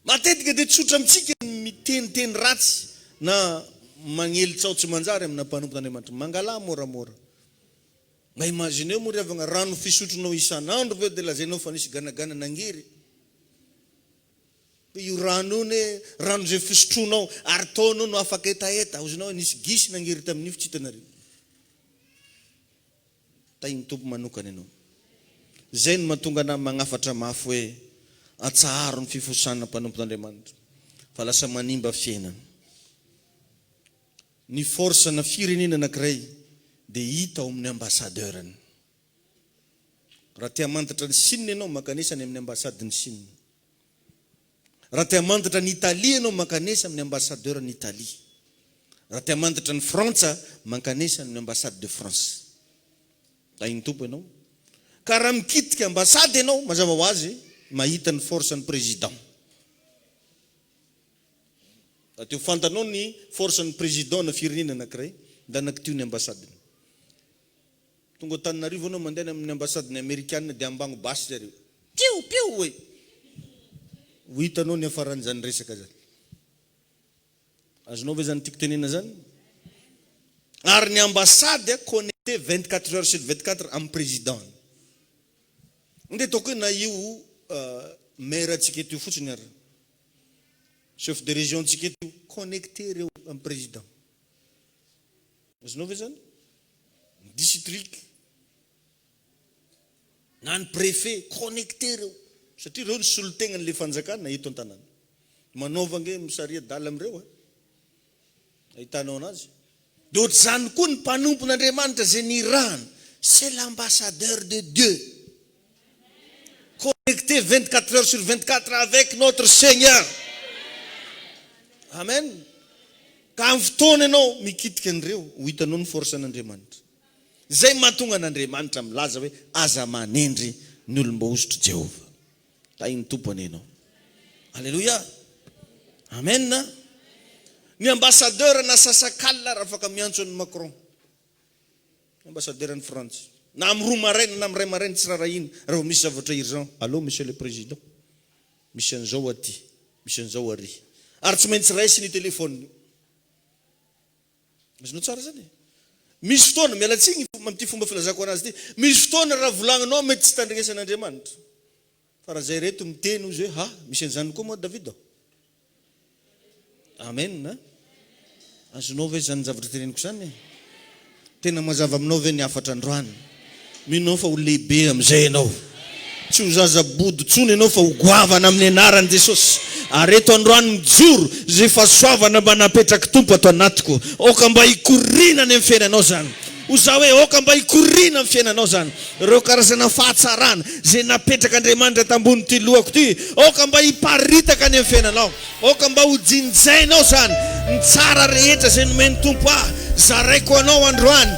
Matetika dia tsotra amintsika miteniteny ratsy na magnelitsao tsy manjary amina mpanompon'Andriamanitra. Mangala moramora. Mba imagineo moa rehefa rano fisotronao isan'andro ve dia lazainao fa nisy ganagana nangery. Io rano io rano zay fisotronao ary taonao no afaka etaeta. Ozinao nisy gisy nangery tamin'io tsy hitanareo. Tahiny tompo manokana ianao. Zay no mahatonga anahy magnafatra mafy hoe atsaharo ny fifosana mpanompon'Andriamanitra. Fa lasa manimba fiainana. Ny force na firenena anankiray dia hita ao amin'ny ambassadeurany. Raha te hamantatra ny Chine ianao makanesa any amin'ny ambassade ny Chine. Raha te hamantatra ny Italie ianao makanesa amin'ny ambassadeur ny Italie. raha tia mandatra ny Frantsa mankanesa ny ambassade de France tainy tompo ianao ka raha mikitika ambassade ianao mazava ho azy mahita ny force ny président ateo fantanao ny force ny président na firenena anankiray da anankitio ny ambassade tonga Tananarivo anao mandeha amin'ny ambassade ny américaine dia ambagno basy zareo piu piu hoe ho hitanao ny afaran'izany resaka zany azonao ve zany tiako tenena zany ary ny ambassade connecté 24 heures sur 24 amin'ny président nde toko na io maire atsika eto fotsiny ary chef de région atsika eto connecté reo amin'ny président azonao ve zany district na ny préfet connecté reo satria reo ny solotegna n'le fanjakana eto an-tanàna manaovange misaria dala am'ireo ahitanao anazy de ohatr'izany koa ny mpanompon'Andriamanitra zay ny irahana c'est l'ambassadeur de Dieu connecté 24 heures sur 24 avec notre Seigneur amen ka amin'ny fotoana ianao mikitika an'ireo ho hitanao ny force an'Andriamanitra zay mahatonga an'Andriamanitra milaza hoe aza manendry ny olom-bohozotro Jehova tainy tompony ianao alleluia amen ny ambassadeur na sasakalina raha afaka miantso an'ny Macron ambassadeur an'ny France na amin'ny roa maraina na amin'ny ray maraina tsy raha iny raha misy zavatra urgent allô monsieur le président misy an'izao aty misy an'izao ary ary tsy maintsy raisy ny téléphone misy no tsara zany misy fotoana mialatsiny amty fomba filazako anazy ty misy fotoana raha volagninao mety tsy tandrinesan'Andriamanitra fa raha zay reto miteny izy hoe misy an'izany koa moa David amen azonao ve zany zavatra teneniko zany tena mazava aminao ve ny afatra androany minao fa ho lehibe am'izay ianao tsy ho zazabody tsony ianao fa ho goavana amin'ny anaran'i Jesosy ary eto androany mijoro zay fahasoavana mba napetraky tompo ato anatiko oka mba hikorina ny amin'ny fiainanao zany ho za hoe oka mba hikorina amin'ny fiainanao zany reo karazana fahatsarana zay napetraka Andriamanitra tambony ty lohako ty oka mba hiparitaka ny amin'ny fiainanao oka mba ho jinjainao zany ny tsara rehetra zay nomeny tompo zaraiko anao androany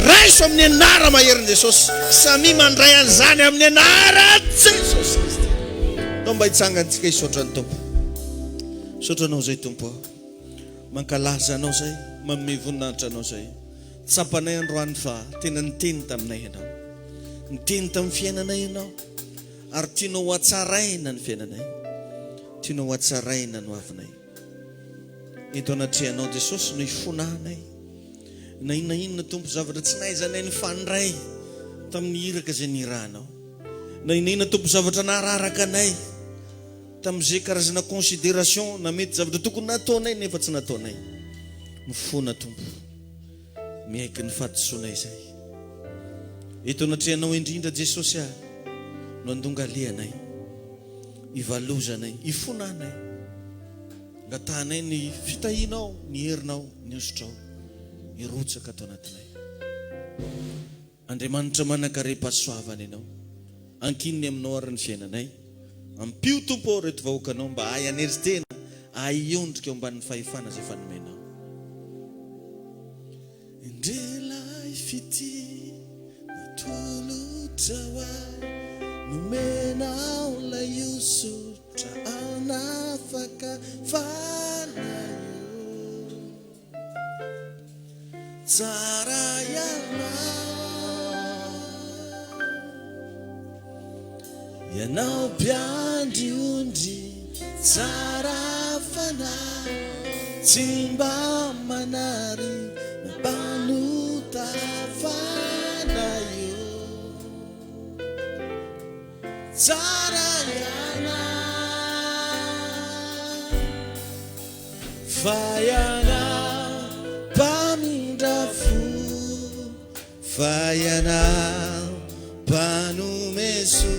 raiso amin'ny anara maherin'i Jesosy samy mandray an'izany amin'ny anara Jesosy Kristy nao mba hitsangantsika hisaotra ny tompo saotranao zay tompo mankalaza anao zay manome voninahitra anao zay tsapanay androany fa tena niteny taminay ianao niteny tamin'ny fiainanay ianao ary tianao hatsaraina ny fiainanay tianao hatsaraina no avinay eto anatrehanao Jesosy no ifonahanay na inona tompo zavatra tsy nahaizanay ny fandray tamin'ny iraka zay nirahanao na inona tompo zavatra nararaka anay tamin'izay karazana considération na mety zavatra tokony nataonay nefa tsy nataonay mifona tompo miaiky ny fahadisoanay zay eto anatrehanao indrindra Jesosy no andongalianay ivalozanay ifonanay ngatahanay ny fitahinao ny herinao ny osotrao irotsaka ato anatinay Andriamanitra manakare-pahasoavana ianao ankininy aminao ary ny fiainanay ampio tompo reto vahoakanao mba hay aneritena hay iondrika eo ambanin'ny fahefana zay fanomenao indrelay fity natolotra hoay nomenao lay osotra anafaka fanayo tsara ianao mpiandry ondry tsara fanahy tsy mba manary nampanota fanayo tsara fa ianao mpamindra fo fa ianao mpanomeso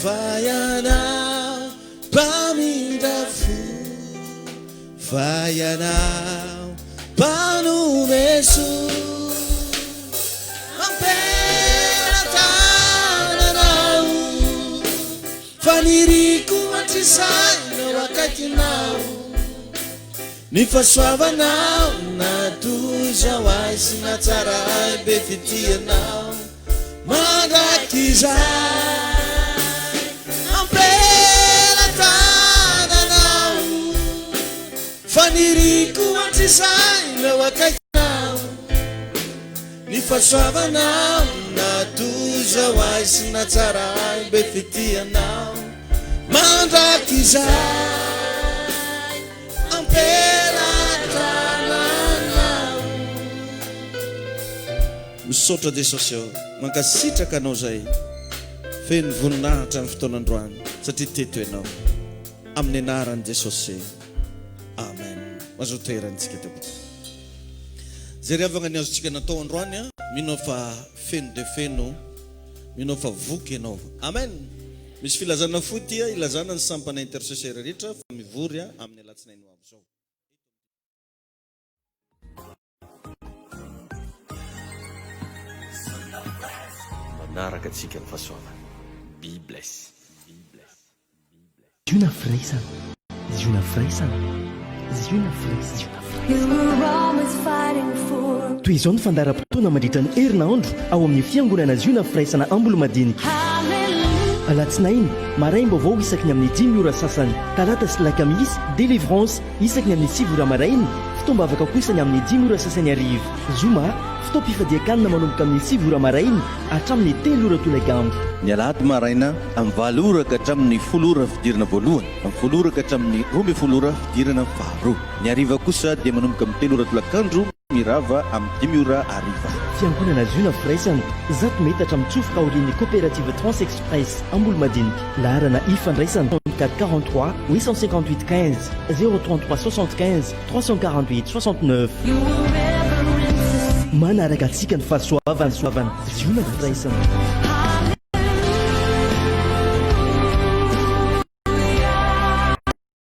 fa ianao mpamindra fo fa ianao mpanomeso ampera tananao faniriko antrisainao akaikinao ny fahasoavanao natoza ho azy sy natsara ay be fitianao mandraky izay ampelatananao faniriko antsizay nao akaikinao ny fahasoavanao natoza ho azy sy natsara ay be fitianao mandraky izay ampelatananao. Misaotra Jesosy mankasitraka anao zay feno voninahitra amin'ny fotoanandroany satria teto ianao amin'ny anaran'i Jesosy, amen. Mazoto toerantsika tompo zay riavagna ny azontsika natao androany minao fa feno de feno, minao fa voky ianao, amen. Misy filazana foty ilazana ny sampana intercesseur rehetra fa mivory amin'ny alatsinainy ho avy zao. Manaraka antsika ny fahasoavana. Be bless. Ziona firaisana, ziona firaisana, ziona firaisana. You were always fighting for. Toy izao ny fandaharam-potoana mandritra ny herinandro ao amin'ny fiangonana ziona firaisana Ambolomadiniky. Hallelujah. Alatsinainy maraim-baovao isaky ny amin'ny 10 ora sasany, talata sy lakamisy délivrance isaky ny amin'ny 7 ora maraina, fitoam-bavaka kosa ny amin'ny 10 ora sasany arivo. Zoma fitoam-pifadiakanina manomboka amin'ny 7 ora maraina hatramin'ny 3 ora tolagambo. Ny alahady maraina amin'ny 7 ora ka hatramin'ny 10 ora fidirana voalohany, amin'ny 10 ora ka hatramin'ny 12 ora fidirana faharoa. Ny hariva kosa dia manomboka amin'ny 3 ora tolakandro, mirava amin'ny 10 ora hariva. Fiangonana ziona firaisana zato metatra amin'ny tsofoka aorian'ny coopérative Trans Express Ambolomadiniky. Laharana ifandraisana 44 43 858 15 033 75 348 69. You were ever in. Manaraka antsika ny fahasoavana ziona firaisana.